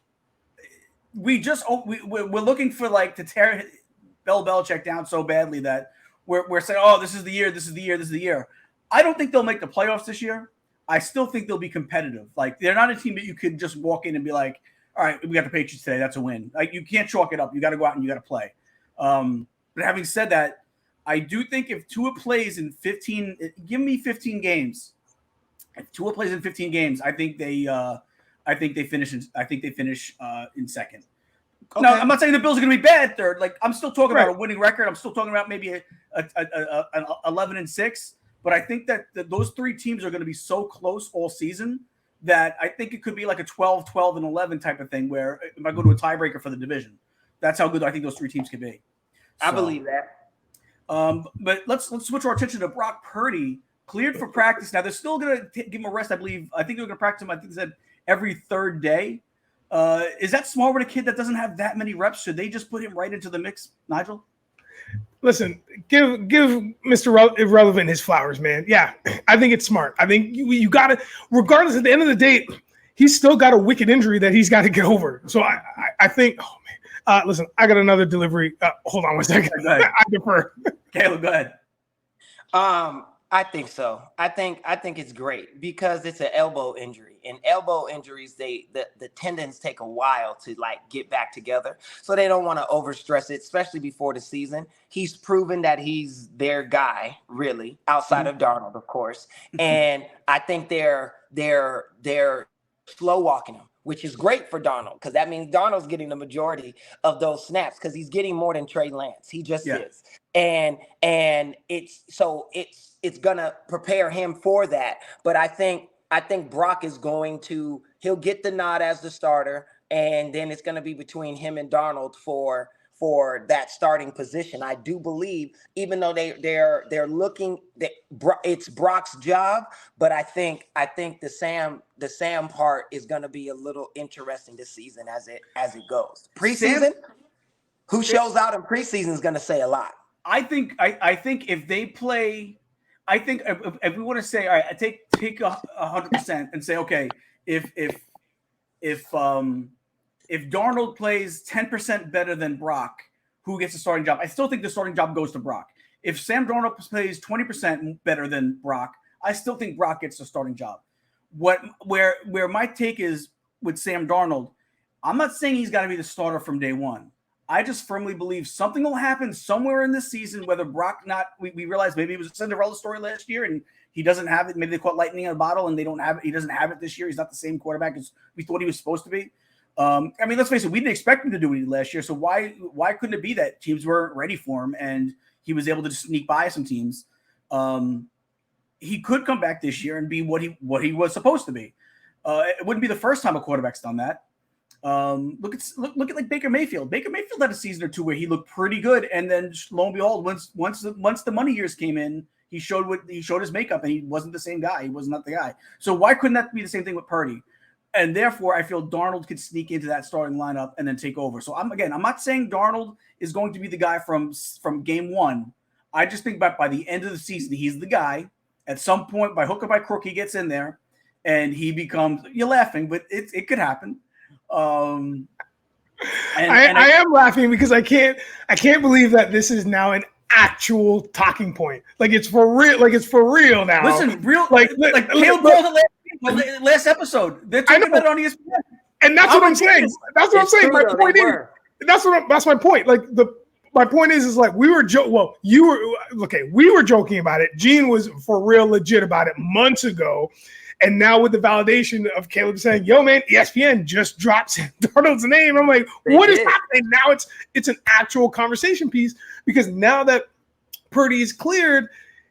we're looking for, like, to tear Bill Belichick down so badly that we're saying, oh, this is the year. I don't think they'll make the playoffs this year. I still think they'll be competitive. Like, they're not a team that you could just walk in and be like, all right, we got the Patriots today. That's a win. Like, you can't chalk it up. You got to go out and you got to play. But having said that, I do think if Tua plays in 15, give me 15 games. If Tua plays in 15 games, I think they finish in second. Okay. No, I'm not saying the Bills are going to be bad third. Like, I'm still talking about a winning record. I'm still talking about maybe an 11-6. But I think that those three teams are going to be so close all season that I think it could be like a 12-11 type of thing where if I go to a tiebreaker for the division, that's how good I think those three teams could be. I believe that. But let's switch our attention to Brock Purdy, cleared for practice. Now, they're still going to give him a rest, I believe. I think they're going to practice him, I think they said, every third day. Is that smart with a kid that doesn't have that many reps? Should they just put him right into the mix, Nigel? Listen, give Mr. Irrelevant his flowers, man. Yeah, I think it's smart. I think you got to, regardless, at the end of the day, he's still got a wicked injury that he's got to get over. So I think, oh man, listen, I got another delivery. Hold on one second. I defer. Caleb, go ahead. I think so. I think it's great because it's an elbow injury, and elbow injuries, the tendons take a while to like get back together. So they don't want to overstress it, especially before the season. He's proven that he's their guy, really, outside of Darnold, of course. And I think they're slow walking him, which is great for Darnold because that means Darnold's getting the majority of those snaps because he's getting more than Trey Lance. He just is. And it's gonna prepare him for that. But I think Brock is he'll get the nod as the starter, and then it's gonna be between him and Darnold for that starting position. I do believe, even though they're looking that it's Brock's job, but I think the Sam part is gonna be a little interesting this season as it goes. Preseason, who shows out in preseason is gonna say a lot. I think if they play, I think if we want to say, all right, take 100% and say, okay, if Darnold plays 10% better than Brock, who gets the starting job? I still think the starting job goes to Brock. If Sam Darnold plays 20% better than Brock, I still think Brock gets the starting job. Where my take is with Sam Darnold, I'm not saying he's got to be the starter from day one. I just firmly believe something will happen somewhere in this season, whether Brock we realize maybe it was a Cinderella story last year and he doesn't have it. Maybe they caught lightning in a bottle and they don't have it. He doesn't have it this year. He's not the same quarterback as we thought he was supposed to be. I mean, let's face it, we didn't expect him to do what he did last year. So why couldn't it be that teams weren't ready for him and he was able to just sneak by some teams? He could come back this year and be what he was supposed to be. It wouldn't be the first time a quarterback's done that. Look at like Baker Mayfield. Baker Mayfield had a season or two where he looked pretty good, and then lo and behold, once the money years came in, he showed his makeup, and he wasn't the same guy. He was not the guy. So why couldn't that be the same thing with Purdy? And therefore, I feel Darnold could sneak into that starting lineup and then take over. So I'm not saying Darnold is going to be the guy from game one. I just think by the end of the season, he's the guy. At some point, by hook or by crook, he gets in there, and he becomes. You're laughing, but it could happen. I am laughing because I can't believe that this is now an actual talking point. Like it's for real now. Listen, like Caleb called it last episode. They're talking about it on ESPN. And that's what I'm saying. That's what I'm saying. My point is, that's my point. Like my point is like we were we were joking about it. Gene was for real legit about it months ago. And now with the validation of Caleb saying, yo, man, ESPN just dropped Darnold's name. I'm like, what is happening? Now it's an actual conversation piece because now that Purdy is cleared,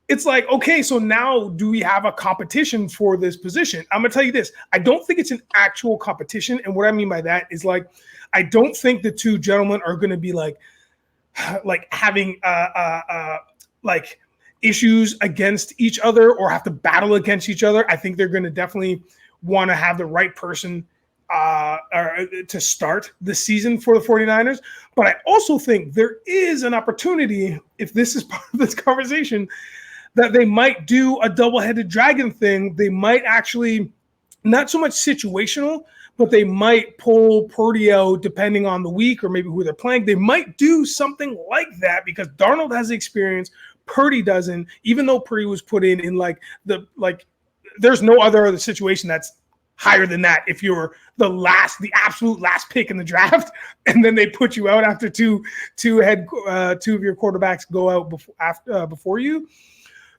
it's like, okay, so now do we have a competition for this position? I'm going to tell you this. I don't think it's an actual competition. And what I mean by that is like, I don't think the two gentlemen are going to be like having issues against each other or have to battle against each other. I think they're going to definitely want to have the right person to start the season for the 49ers. But I also think there is an opportunity, if this is part of this conversation, that they might do a double-headed dragon thing. They might actually, not so much situational, but they might pull Purdy out depending on the week or maybe who they're playing. They might do something like that because Darnold has the experience. Purdy doesn't, even though Purdy was put in like there's no other situation that's higher than that if you're the absolute last pick in the draft, and then they put you out after two of your quarterbacks go out before you.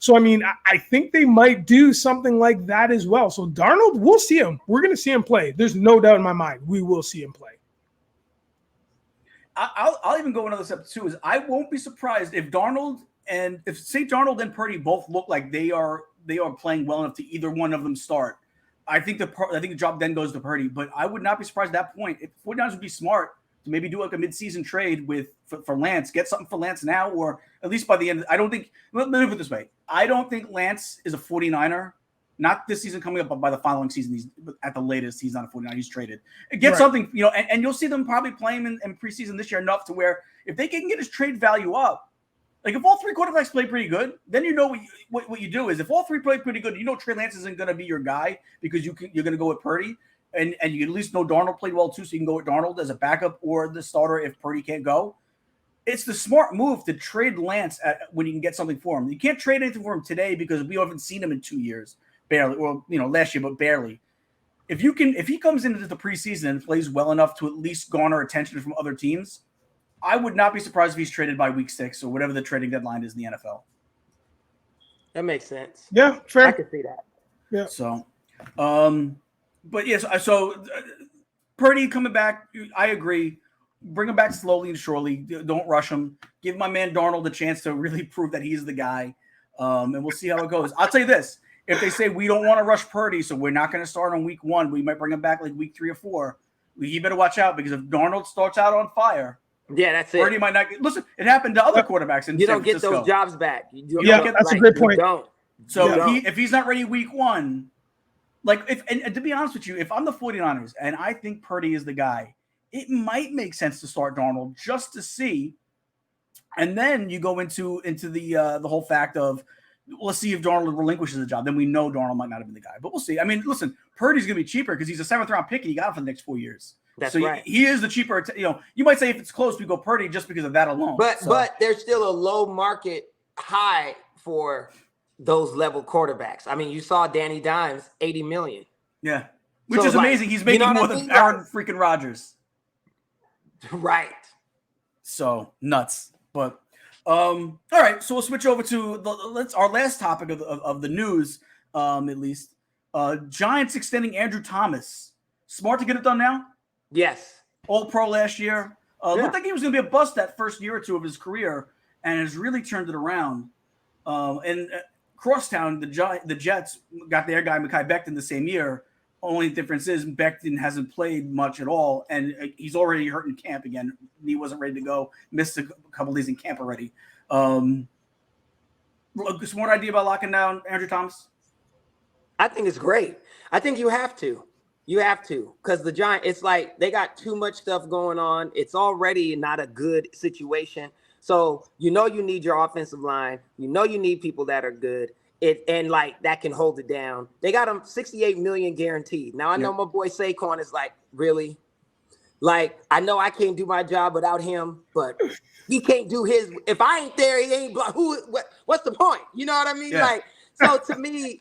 So, I mean, I think they might do something like that as well. So Darnold, we'll see him. We're going to see him play. There's no doubt in my mind. We will see him play. I'll even go another step too. Is I won't be surprised if Darnold and Purdy both look like they are playing well enough to either one of them start. I think the job then goes to Purdy, but I would not be surprised at that point. If 49ers would be smart to maybe do like a midseason trade for Lance, get something for Lance now, or at least by the end. I don't think. Let me put it this way: I don't think Lance is a 49er. Not this season coming up, but by the following season, at the latest, he's not a 49er. He's traded. Get something, and you'll see them probably playing in preseason this year enough to where if they can get his trade value up. Like if all three quarterbacks play pretty good, then what you do is if all three play pretty good, Trey Lance isn't going to be your guy because you're going to go with Purdy, and you at least know Darnold played well too, so you can go with Darnold as a backup or the starter if Purdy can't go. It's the smart move to trade Lance when you can get something for him. You can't trade anything for him today because we haven't seen him in 2 years, barely. Well, last year, but barely. If he comes into the preseason and plays well enough to at least garner attention from other teams, I would not be surprised if he's traded by week 6 or whatever the trading deadline is in the NFL. That makes sense. Yeah, fair. I can see that. Yeah. So, but yes, so Purdy coming back, I agree. Bring him back slowly and surely. Don't rush him. Give my man Darnold a chance to really prove that he's the guy, and we'll see how it goes. I'll tell you this. If they say we don't want to rush Purdy, so we're not going to start on week 1, we might bring him back like week 3 or 4. You better watch out because if Darnold starts out on fire, yeah, that's it. Purdy might not listen. It happened to other quarterbacks in you San don't get Francisco. those jobs back. That's a great point. If he's not ready week 1, like and to be honest with you, if I'm the 49ers and I think Purdy is the guy, it might make sense to start Darnold just to see, and then you go into the whole fact of let's see if Darnold relinquishes the job. Then we know Darnold might not have been the guy, but we'll see. I mean, listen, Purdy's going to be cheaper because he's a 7th round pick and you got him for the next 4 years. That's so right. He is the cheaper. You might say if it's close, we go Purdy just because of that alone. But there's still a low market high for those level quarterbacks. I mean, you saw Danny Dimes, $80 million. Yeah, which is amazing. He's making more than Aaron freaking Rodgers. Right. So nuts. But all right. So we'll switch over to our last topic of the news. At least Giants extending Andrew Thomas. Smart to get it done now. Yes. All pro last year. Looked like he was going to be a bust that first year or two of his career, and has really turned it around. And Crosstown, the Jets got their guy Mekhi Becton the same year. Only difference is Becton hasn't played much at all, and he's already hurt in camp again. He wasn't ready to go. Missed a couple days in camp already. Smart idea about locking down Andrew Thomas? I think it's great. I think you have to. You have to, because the Giants, it's like they got too much stuff going on. It's already not a good situation. So you need your offensive line. You need people that are good. And that can hold it down. They got him $68 million guaranteed. Now I know my boy Saquon is like, really? Like, I know I can't do my job without him, but he can't do his. If I ain't there, he ain't. What's the point? You know what I mean? Yeah. So to me,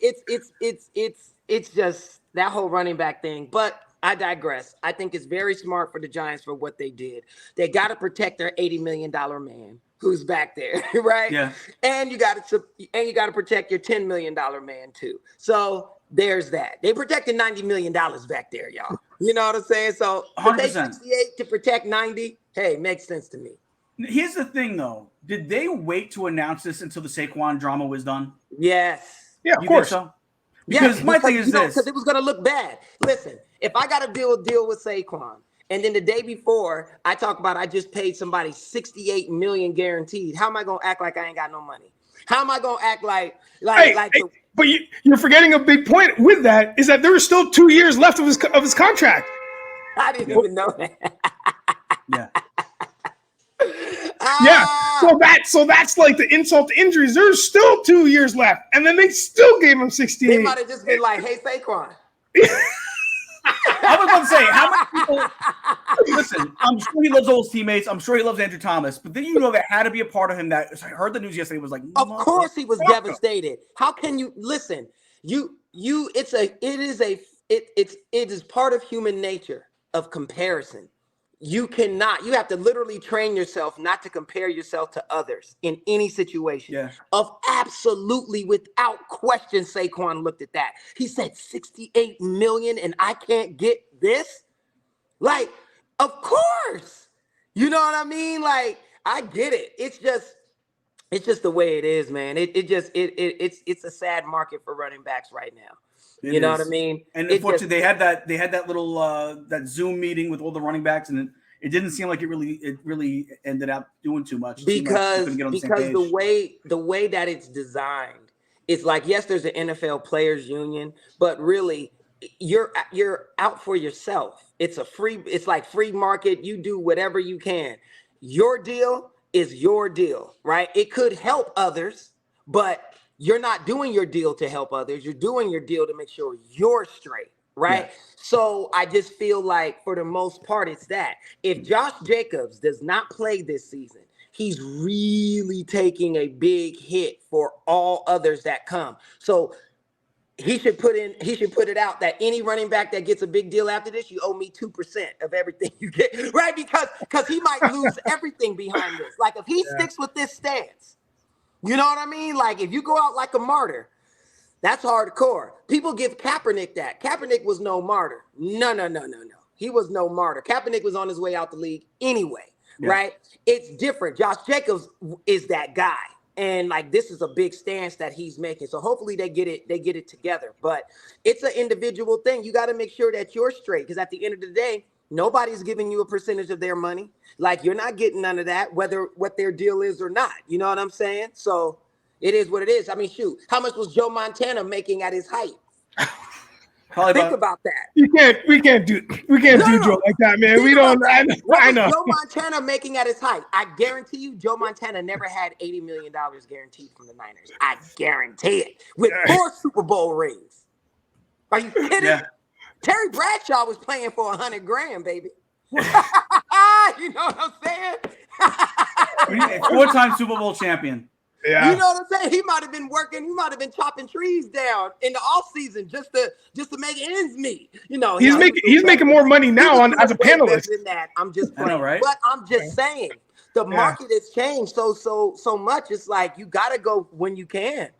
it's just that whole running back thing. But I digress. I think it's very smart for the Giants for what they did. They got to protect their $80 million man who's back there, right? Yeah. And you got to protect your $10 million man too. So there's that. They protected $90 million back there, y'all. You know what I'm saying? So 100%. 68 to protect 90, hey, makes sense to me. Here's the thing, though. Did they wait to announce this until the Saquon drama was done? Yes. Yeah, of course. Think so? Because my thing is this. Because it was going to look bad. Listen, if I got to deal with Saquon, and then the day before I talk about I just paid somebody $68 million guaranteed, how am I going to act like I ain't got no money? How am I going to act but you're forgetting a big point with that is that there are still 2 years left of his contract. I didn't even know that. Yeah. Yeah. So that's like the insult to injuries. There's still 2 years left, and then they still gave him 68. They might have just been like, "Hey, Saquon." I was going to say, how many people? Listen, I'm sure he loves all his teammates. I'm sure he loves Andrew Thomas. But then there had to be a part of him that I heard the news yesterday was like, of course he was devastated. How can you listen? You it is part of human nature of comparison. You have to literally train yourself not to compare yourself to others in any situation. Yeah. Absolutely, without question, Saquon looked at that. He said 68 million and I can't get this? Like, of course. You know what I mean? Like, I get it. It's just the way it is, man. It's a sad market for running backs right now. You know what I mean? And unfortunately, they had that little that Zoom meeting with all the running backs, and it didn't seem like it really ended up doing too much because the way that it's designed, it's like, yes, there's an NFL players union, but really you're out for yourself. It's like free market. You do whatever you can. Your deal is your deal, right? It could help others, but you're not doing your deal to help others. You're doing your deal to make sure you're straight, right? Yeah. So I just feel like for the most part, it's that. If Josh Jacobs does not play this season, he's really taking a big hit for all others that come. So he should put it out that any running back that gets a big deal after this, you owe me 2% of everything you get, right? Because he might lose everything behind this. Like if he sticks with this stance, you know what I mean? Like if you go out like a martyr, that's hardcore. People give Kaepernick that. Kaepernick was no martyr. No. He was no martyr. Kaepernick was on his way out the league anyway, right? It's different. Josh Jacobs is that guy. And like, this is a big stance that he's making. So hopefully they get it together, but it's an individual thing. You got to make sure that you're straight. Because at the end of the day, nobody's giving you a percentage of their money. Like you're not getting none of that, whether what their deal is or not. You know what I'm saying? So it is what it is. I mean, shoot, how much was Joe Montana making at his height? Think about that. We can't do Joe like that, man. We don't. I know. Joe Montana making at his height. I guarantee you, Joe Montana never had $80 million guaranteed from the Niners. I guarantee it. With 4 Super Bowl rings. Are you kidding? Yeah. Terry Bradshaw was playing for $100,000, baby. You know what I'm saying? 4-time Super Bowl champion. Yeah. You know what I'm saying? He might have been working. He might have been chopping trees down in the off season just to make ends meet. You know, he's making more money now as a panelist. Than that. I'm just playing. I know, right? But I'm just saying the market has changed so much. It's like you got to go when you can.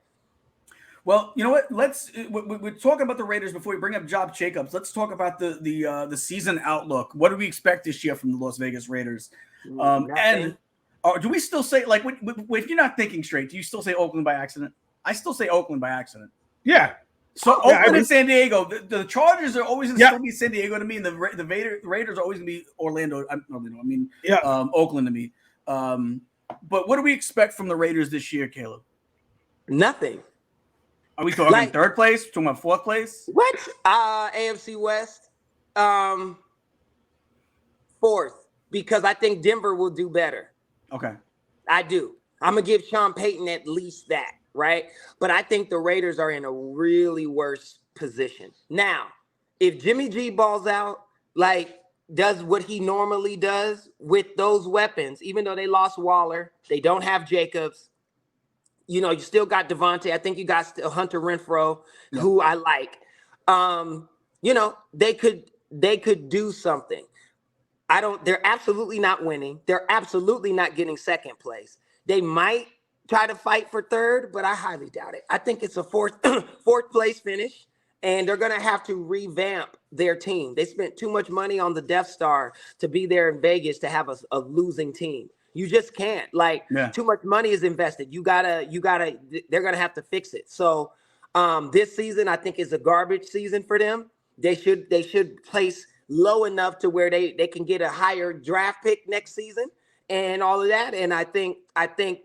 Well, you know what? We're talking about the Raiders before we bring up Josh Jacobs. Let's talk about the season outlook. What do we expect this year from the Las Vegas Raiders? Do we still say, like, if you're not thinking straight, do you still say Oakland by accident? I still say Oakland by accident. Yeah. So Oakland and San Diego, the Chargers are always going to still be San Diego to me, and the Raiders are always going to be Orlando. Oakland to me. But what do we expect from the Raiders this year, Caleb? Nothing. Are we talking third place? Talking about fourth place? What? AFC West. Fourth, because I think Denver will do better. Okay. I do. I'm going to give Sean Payton at least that, right? But I think the Raiders are in a really worse position. Now, if Jimmy G balls out, like, does what he normally does with those weapons, even though they lost Waller, they don't have Jacobs, you know, you still got Devontae. I think you got Hunter Renfrow, who I like. You know, they could do something. They're absolutely not winning. They're absolutely not getting second place. They might try to fight for third, but I highly doubt it. I think it's a fourth place finish, and they're going to have to revamp their team. They spent too much money on the Death Star to be there in Vegas to have a losing team. You just can't. Too much money is invested. They're going to have to fix it. So this season, I think, is a garbage season for them. They should place low enough to where they can get a higher draft pick next season and all of that. And I think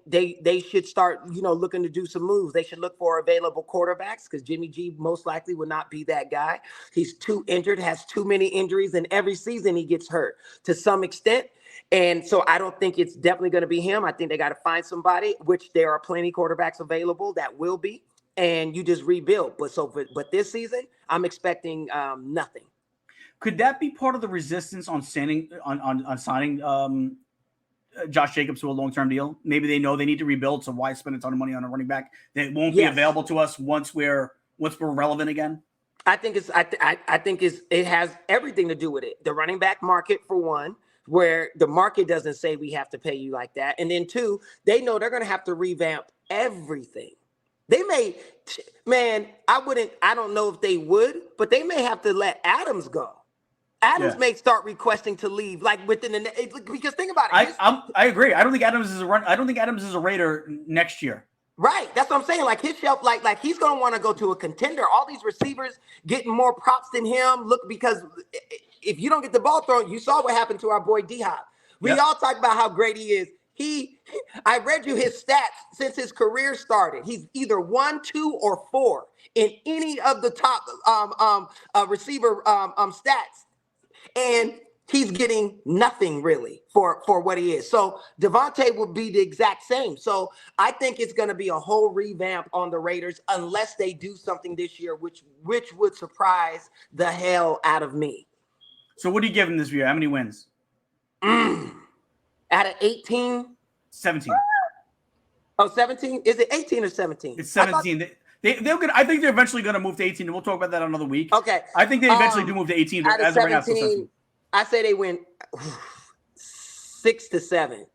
they should start, looking to do some moves. They should look for available quarterbacks because Jimmy G most likely will not be that guy. He's too injured, has too many injuries, and every season he gets hurt to some extent. And so I don't think it's definitely going to be him. I think they got to find somebody, which there are plenty quarterbacks available that will be, and you just rebuild. But this season, I'm expecting nothing. Could that be part of the resistance on signing Josh Jacobs to a long-term deal? Maybe they know they need to rebuild, so why spend a ton of money on a running back that won't be available to us once we're once we're relevant again? I think it has everything to do with it. The running back market, for one, where the market doesn't say we have to pay you like that. And then two, they know they're going to have to revamp everything. They may, man, I don't know if they would, but they may have to let Adams go. Adams may start requesting to leave, like within because think about it. I agree. I don't think Adams is a Raider next year. Right. That's what I'm saying. Like his shelf, like he's going to want to go to a contender. All these receivers getting more props than him. Look, because if you don't get the ball thrown, you saw what happened to our boy D-Hop. We all talk about how great he is. I read you his stats since his career started. He's either 1, 2, or 4 in any of the top receiver stats. And he's getting nothing really for what he is. So Devontae will be the exact same. So I think it's going to be a whole revamp on the Raiders unless they do something this year, which would surprise the hell out of me. So what do you give him this year? How many wins? Out of 18? 17. Oh, 17? Is it 18 or 17? It's 17. I think they're eventually going to move to 18, and we'll talk about that another week. Okay. I think they eventually do move to 18. Out of 17, I say they win 6 to 7.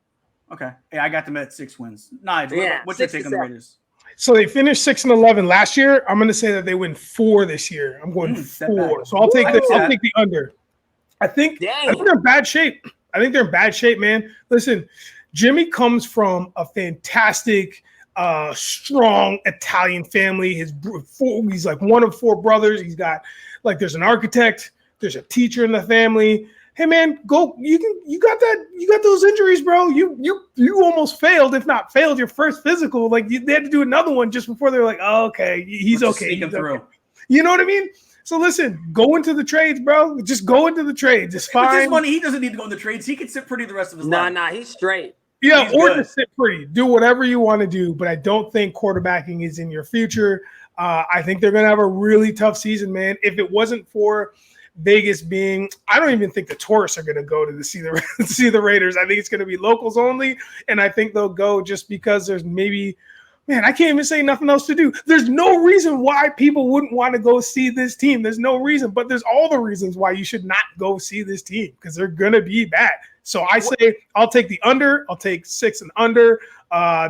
Okay. Yeah, I got them at 6 wins. Nigel, what's your take on the Raiders? So they finished 6-11 last year. I'm going to say that they win 4 this year. I'm going 4. So I'll take the under. I think they're in bad shape. Man. Listen, Jimmy comes from a fantastic, strong Italian family. He's like one of 4 brothers. He's got there's an architect, there's a teacher in the family. Hey man, go! You got those injuries, bro. You almost failed, if not failed, your first physical. They had to do another one just before they're like, oh, okay, he's okay. He's okay. You know what I mean? So listen, go into the trades, bro. Just go into the trades. It's fine. With his money, he doesn't need to go in the trades. He can sit pretty the rest of his life. Nah, he's straight. Yeah, or just sit pretty. Do whatever you want to do, but I don't think quarterbacking is in your future. I think they're going to have a really tough season, man. If it wasn't for Vegas I don't even think the tourists are going to go to see the Raiders. I think it's going to be locals only, and I think they'll go just because there's man, I can't even say nothing else to do. There's no reason why people wouldn't want to go see this team. There's no reason, but there's all the reasons why you should not go see this team because they're going to be bad. So I say I'll take the under. I'll take 6 and under.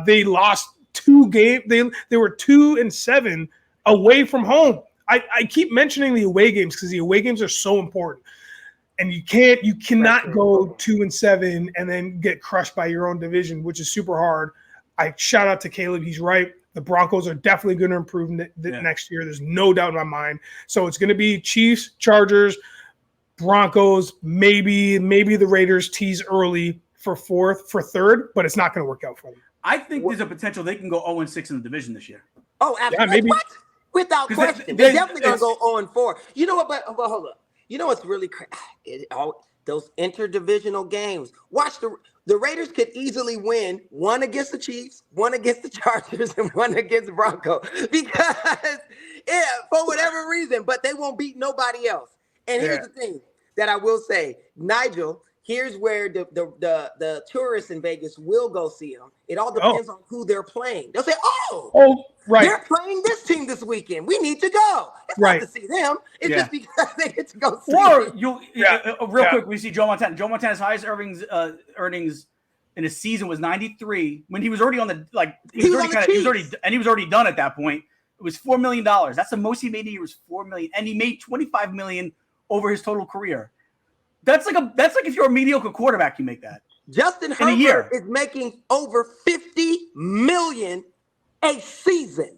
They lost 2 games. They were 2-7 away from home. I keep mentioning the away games because the away games are so important. And you cannot go 2-7 and then get crushed by your own division, which is super hard. I shout out to Caleeb. He's right. The Broncos are definitely going to improve next year. There's no doubt in my mind. So it's going to be Chiefs, Chargers, Broncos, maybe the Raiders tease early for 3rd, but it's not going to work out for them. I think there's a potential they can go 0-6 in the division this year. Oh, absolutely. Yeah, maybe. What? Without question. They're definitely going to go 0-4. You know what? But hold up. You know what's really crazy? Those interdivisional games. Watch the Raiders could easily win 1 against the Chiefs, 1 against the Chargers, and 1 against the Broncos because for whatever reason, but they won't beat nobody else. And here's the thing that I will say, Nigel. Here's where the tourists in Vegas will go see them. It all depends on who they're playing. They'll say, right. They're playing this team this weekend. We need to go. It's not to see them. It's just because they get to go see them. Real quick, we see Joe Montana. Joe Montana's highest earnings in a season was 93 when he was already on the he was already done at that point. It was $4 million. That's the most he made in a year was $4 million, and he made $25 million over his total career. That's like if you're a mediocre quarterback, you make that. Justin Herbert is making over $50 million a season.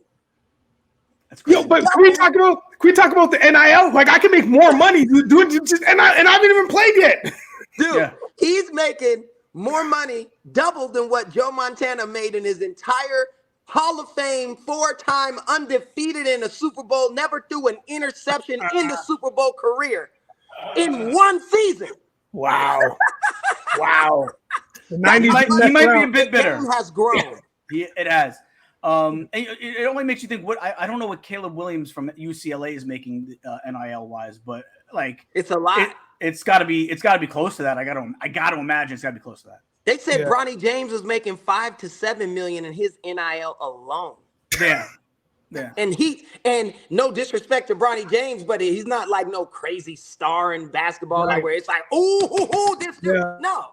That's crazy. Yo, but can we talk about the NIL? I can make more money doing just and I haven't even played yet. Dude, he's making more money, double than what Joe Montana made in his entire Hall of Fame, 4-time undefeated in a Super Bowl, never threw an interception in the Super Bowl career. In 1 season. Wow. Wow. He might be a bit bitter. The game has grown. It has. It only makes you think. I don't know what Caleb Williams from UCLA is making NIL wise, but it's a lot. It's got to be close to that. I got to imagine it's got to be close to that. They said Bronny James was making $5 to $7 million in his NIL alone. Yeah. Yeah. And no disrespect to Bronny James, but he's not like no crazy star in basketball, like where it's like, this dude. Yeah. No.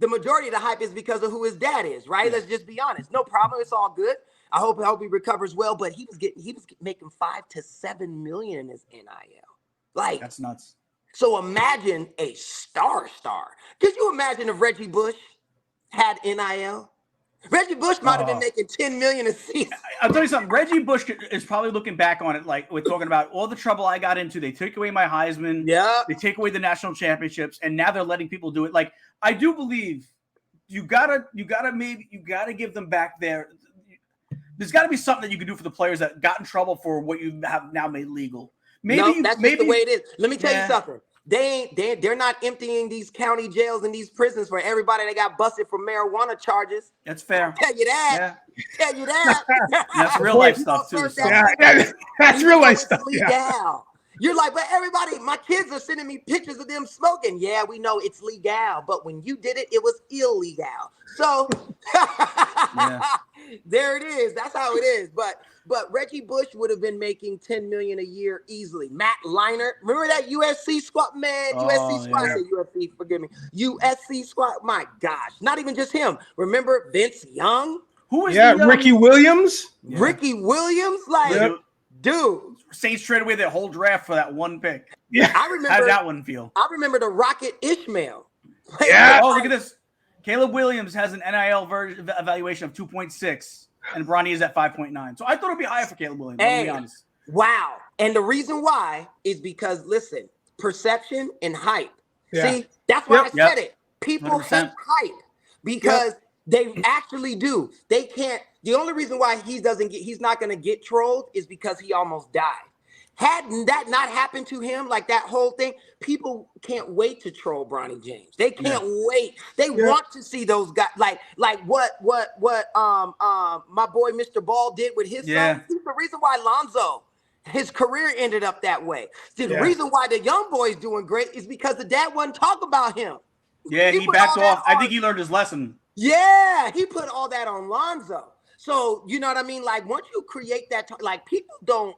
The majority of the hype is because of who his dad is, right? Yeah. Let's just be honest. No problem. It's all good. I hope he recovers well, but he was making $5 to $7 million in his NIL. Like, that's nuts. So imagine a star. Could you imagine if Reggie Bush had NIL? Reggie Bush might have been making $10 million a season. I'll tell you something. Reggie Bush is probably looking back on it like we're talking about all the trouble I got into. They took away my Heisman. Yeah. They take away the national championships, and now they're letting people do it. Like, I do believe you gotta give them back their. There's got to be something that you can do for the players that got in trouble for what you have now made legal. Maybe that's just the way it is. Let me tell you something. They're not emptying these county jails and these prisons for everybody that got busted for marijuana charges. That's fair. I'll tell you that. Yeah. Tell you that. That's real life stuff too. So. That's real life stuff. Legal. Yeah. You're like, but everybody, my kids are sending me pictures of them smoking. Yeah, we know it's legal, but when you did it, it was illegal. So there it is. That's how it is. But Reggie Bush would have been making $10 million a year easily. Matt Leinart, remember that USC squad, man? USC squad. I said USC, forgive me. USC squad. My gosh, not even just him. Remember Vince Young? Who is Ricky Williams? Yeah. Ricky Williams, like, dude. Saints traded away their whole draft for that one pick. Yeah, I remember. How did that one feel? I remember the Rocket Ishmael. Yeah. Oh, look at this. Caleeb Williams has an NIL evaluation of 2.6, and Bronny is at 5.9. So I thought it'd be higher for Caleeb Williams. I'll be honest. Wow. And the reason why is because, listen, perception and hype. Yeah. See, that's why I said it. People 100%. hate hype because they actually do. They can't. The only reason why he's not going to get trolled is because he almost died. Had that not happened to him, like that whole thing, people can't wait to troll Bronny James. They can't wait. They want to see those guys, like what my boy Mr. Ball did with his son. He's the reason why Lonzo, his career ended up that way. The reason why the young boy's doing great is because the dad wasn't talking about him. Yeah, he backed off. I think he learned his lesson. Yeah, he put all that on Lonzo. So, you know what I mean? Like, once you create that, like, people don't,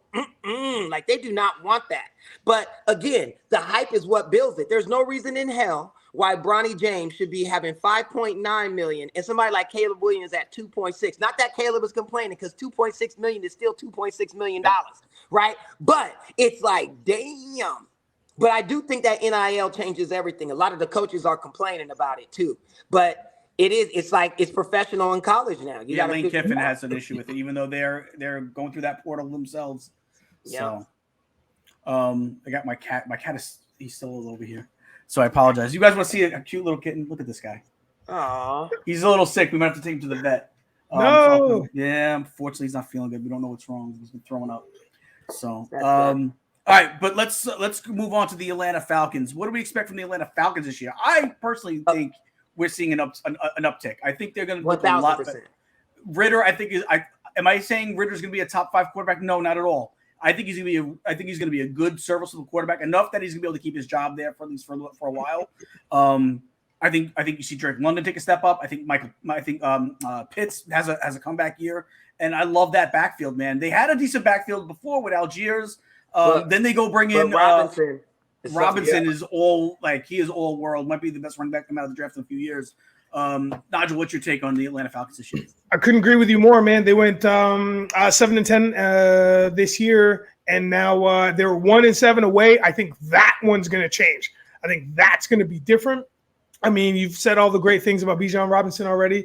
like, they do not want that. But, again, the hype is what builds it. There's no reason in hell why Bronny James should be having $5.9 million and somebody like Caleeb Williams at 2.6. Not that Caleeb is complaining, because 2.6 million is still $2.6 million, right? But it's like, damn. But I do think that NIL changes everything. A lot of the coaches are complaining about it, too. But it's like it's professional in college now. Lane Kiffin has an issue with it, even though they're going through that portal themselves. So I got my cat. My cat he's still over here. So I apologize. You guys want to see a cute little kitten? Look at this guy. Aww. He's a little sick. We might have to take him to the vet. No. Unfortunately he's not feeling good. We don't know what's wrong. He's been throwing up. So all right, but let's move on to the Atlanta Falcons. What do we expect from the Atlanta Falcons this year? I personally think we're seeing an uptick. I think they're going to look a lot better. Ridder, I think am I saying Ridder's going to be a top 5 quarterback? No, not at all. I think he's going to be a good serviceable quarterback, enough that he's going to be able to keep his job there for at least for a while. I think you see Drake London take a step up. I think Pitts has a comeback year, and I love that backfield, man. They had a decent backfield before with Algiers. Then they go bring in Robinson. Robinson is all world. Might be the best running back come out of the draft in a few years. Nigel, what's your take on the Atlanta Falcons this year? I couldn't agree with you more, man. They went 7-10 this year, and now they're 1-7 away. I think that one's going to change. I think that's going to be different. I mean, you've said all the great things about Bijan Robinson already.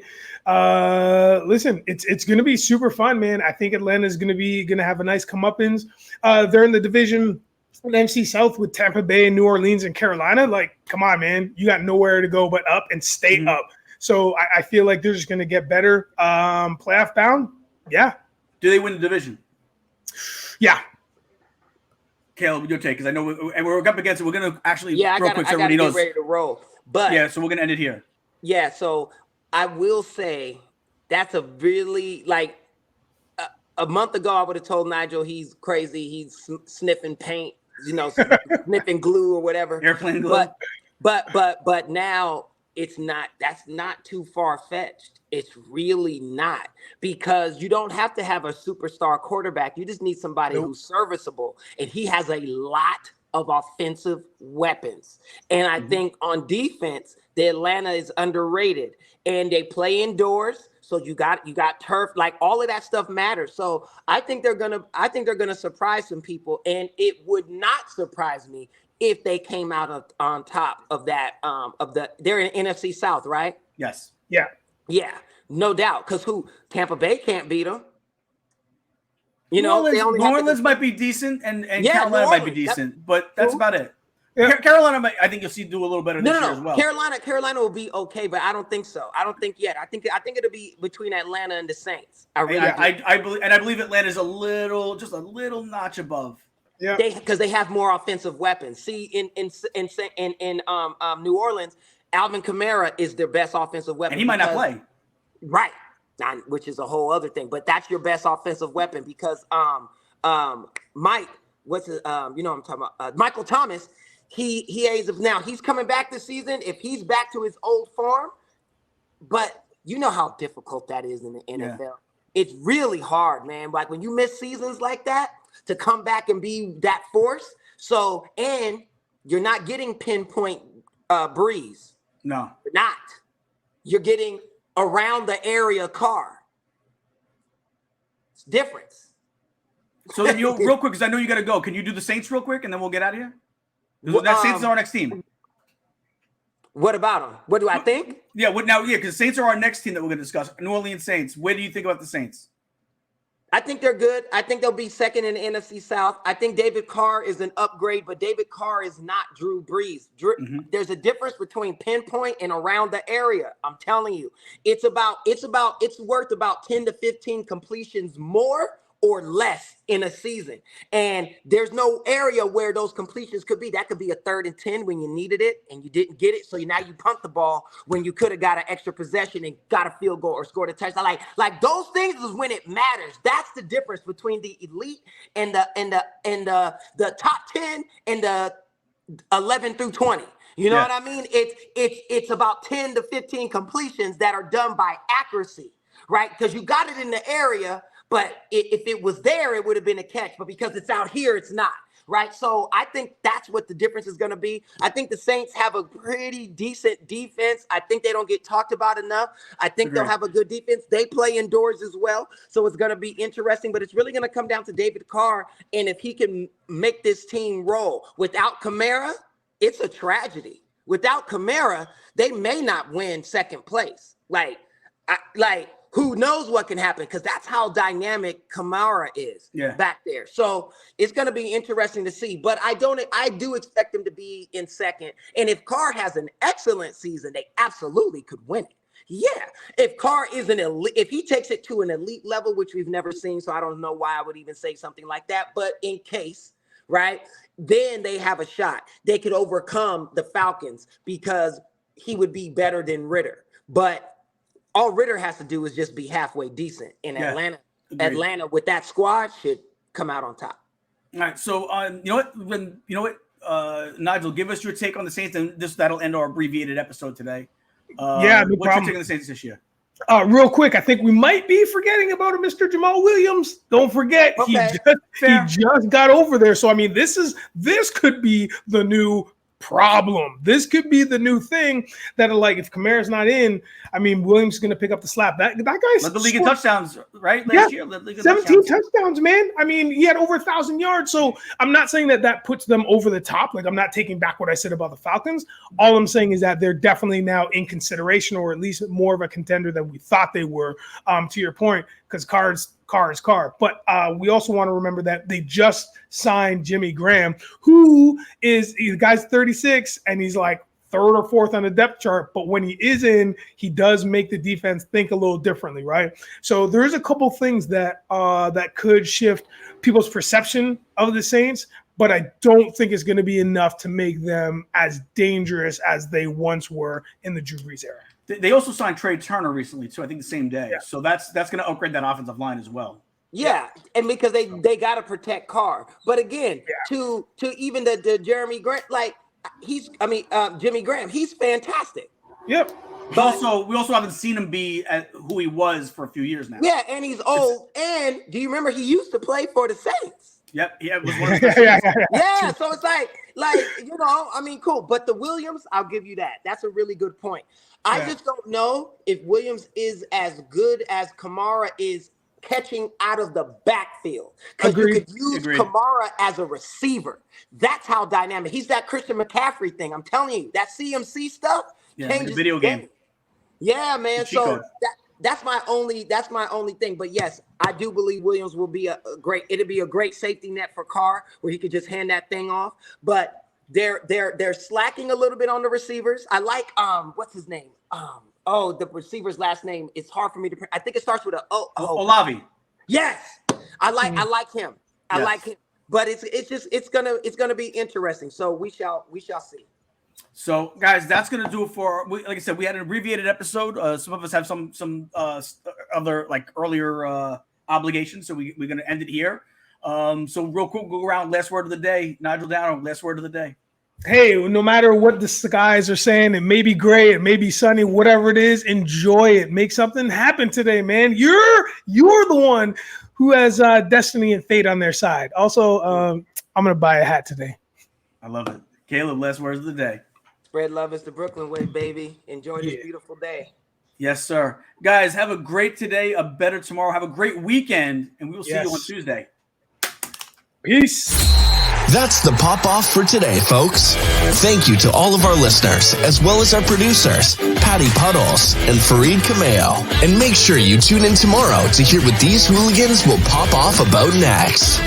Listen, it's going to be super fun, man. I think Atlanta is going to have a nice comeuppance. They're in the division. The NFC South with Tampa Bay and New Orleans and Carolina. Like, come on, man. You got nowhere to go but up and stay up. So I feel like they're just going to get better. Playoff bound? Yeah. Do they win the division? Yeah. Caleeb, your take, because I know we're up against it. We're going to actually real quick so everybody knows. Ready to roll. But so we're going to end it here. Yeah, so I will say that's a really, like, a month ago I would have told Nigel he's crazy. He's sniffing paint, sniffing glue or whatever. Airplane glue. But now that's not too far-fetched. It's really not, because you don't have to have a superstar quarterback. You just need somebody who's serviceable, and he has a lot of offensive weapons. And I think on defense, the Atlanta is underrated, and they play indoors. So you got turf, like all of that stuff matters. So I think they're gonna surprise some people, and it would not surprise me if they came out on top of that. They're in NFC South, right? Yes. Yeah, no doubt. Because Tampa Bay can't beat them. New Orleans might be decent, and Carolina might be decent, but that's about it. Yeah. Carolina, I think you'll see do a little better this year as well. Carolina will be okay, but I don't think so. I don't think yet. I think it'll be between Atlanta and the Saints. I believe Atlanta's just a little notch above. Yeah, because they have more offensive weapons. See, in New Orleans, Alvin Kamara is their best offensive weapon, and he might not play. Right, which is a whole other thing. But that's your best offensive weapon because Mike, what's his, you know what I'm talking about? Michael Thomas. He's coming back this season. If he's back to his old form, but you know how difficult that is in the NFL. Yeah. It's really hard, man. Like when you miss seasons like that, to come back and be that force. So, and you're not getting pinpoint breeze. No, you're not. You're getting around the area car. It's difference. So then real quick, because I know you got to go. Can you do the Saints real quick, and then we'll get out of here? That Saints is our next team. What about them? What do I think? Yeah, because Saints are our next team that we're going to discuss. New Orleans Saints. What do you think about the Saints? I think they're good. I think they'll be second in the NFC South. I think David Carr is an upgrade, but David Carr is not Drew Brees. There's a difference between pinpoint and around the area. I'm telling you, it's worth about 10 to 15 completions more or less in a season. And there's no area where those completions could be. That could be a 3rd and 10 when you needed it and you didn't get it. So now you punt the ball when you could have got an extra possession and got a field goal or scored a touchdown. Like those things is when it matters. That's the difference between the elite and the top 10 and the 11 through 20. You know what I mean? It's about 10 to 15 completions that are done by accuracy, right? Because you got it in the area, but if it was there, it would have been a catch. But because it's out here, it's not, right? So I think that's what the difference is going to be. I think the Saints have a pretty decent defense. I think they don't get talked about enough. I think they'll have a good defense. They play indoors as well. So it's going to be interesting. But it's really going to come down to David Carr and if he can make this team roll. Without Kamara, it's a tragedy. Without Kamara, they may not win second place. Who knows what can happen? Because that's how dynamic Kamara is back there. So it's going to be interesting to see. But I do expect them to be in second. And if Carr has an excellent season, they absolutely could win it. Yeah. If Carr is if he takes it to an elite level, which we've never seen, so I don't know why I would even say something like that. But in case, right, then they have a shot. They could overcome the Falcons because he would be better than Ritter. But all Ritter has to do is just be halfway decent. In Atlanta, Atlanta with that squad should come out on top. All right. So Nigel, give us your take on the Saints, and that'll end our abbreviated episode today. No what's problem. your take on the Saints this year? Real quick, I think we might be forgetting about a Mr. Jamal Williams. Don't forget, he just got over there. So I mean, this could be the new problem. This could be the new thing that, like, if Kamara's not in, I mean, Williams is going to pick up the slack. That guy's led the league in touchdowns, right? Last year, 17 touchdowns, man. I mean, he had over 1,000 yards. So I'm not saying that puts them over the top. Like, I'm not taking back what I said about the Falcons. All I'm saying is that they're definitely now in consideration, or at least more of a contender than we thought they were. To your point, because Carr is Carr. But we also want to remember that they just signed Jimmy Graham, who is, the guy's 36 and he's like 3rd or 4th on the depth chart. But when he is in, he does make the defense think a little differently, right? So there's a couple things that could shift people's perception of the Saints, but I don't think it's going to be enough to make them as dangerous as they once were in the Drew Brees era. They also signed Trey Turner recently, too, I think the same day. Yeah. So that's going to upgrade that offensive line as well. Yeah, and because they got to protect Carr. But again, to even the Jeremy Grant, Jimmy Graham, he's fantastic. Yep. But we also haven't seen him be at who he was for a few years now. Yeah, and he's old. And do you remember he used to play for the Saints? Yep. Yeah, it was one of the Yeah, so it's like I mean, cool. But the Williams, I'll give you that. That's a really good point. I just don't know if Williams is as good as Kamara is catching out of the backfield. Because you could use Kamara as a receiver. That's how dynamic. He's that Christian McCaffrey thing. I'm telling you, that CMC stuff changes the video game. Yeah, man. So that's my only thing. But yes, I do believe Williams will be it'll be a great safety net for Carr where he could just hand that thing off. But they're slacking a little bit on the receivers. I like what's his name? The receiver's last name. It's hard for me to. I think it starts with a Olavi. Yes, I like him. I like him. But it's gonna be interesting. So we shall see. So, guys, that's going to do it for, like I said, we had an abbreviated episode. Some of us have some other, like, earlier obligations, so we're going to end it here. So, real quick, we'll go around. Last word of the day. Nigel Downer, last word of the day. Hey, no matter what the skies are saying, it may be gray, it may be sunny, whatever it is, enjoy it. Make something happen today, man. You're the one who has destiny and fate on their side. Also, I'm going to buy a hat today. I love it. Caleeb, last words of the day. Spread love is the Brooklyn way, baby. Enjoy this beautiful day. Yes, sir. Guys, have a great today, a better tomorrow. Have a great weekend, and we will see you on Tuesday. Peace. That's the pop-off for today, folks. Thank you to all of our listeners, as well as our producers, Patty Puddles and Fareed Kameo. And make sure you tune in tomorrow to hear what these hooligans will pop off about next.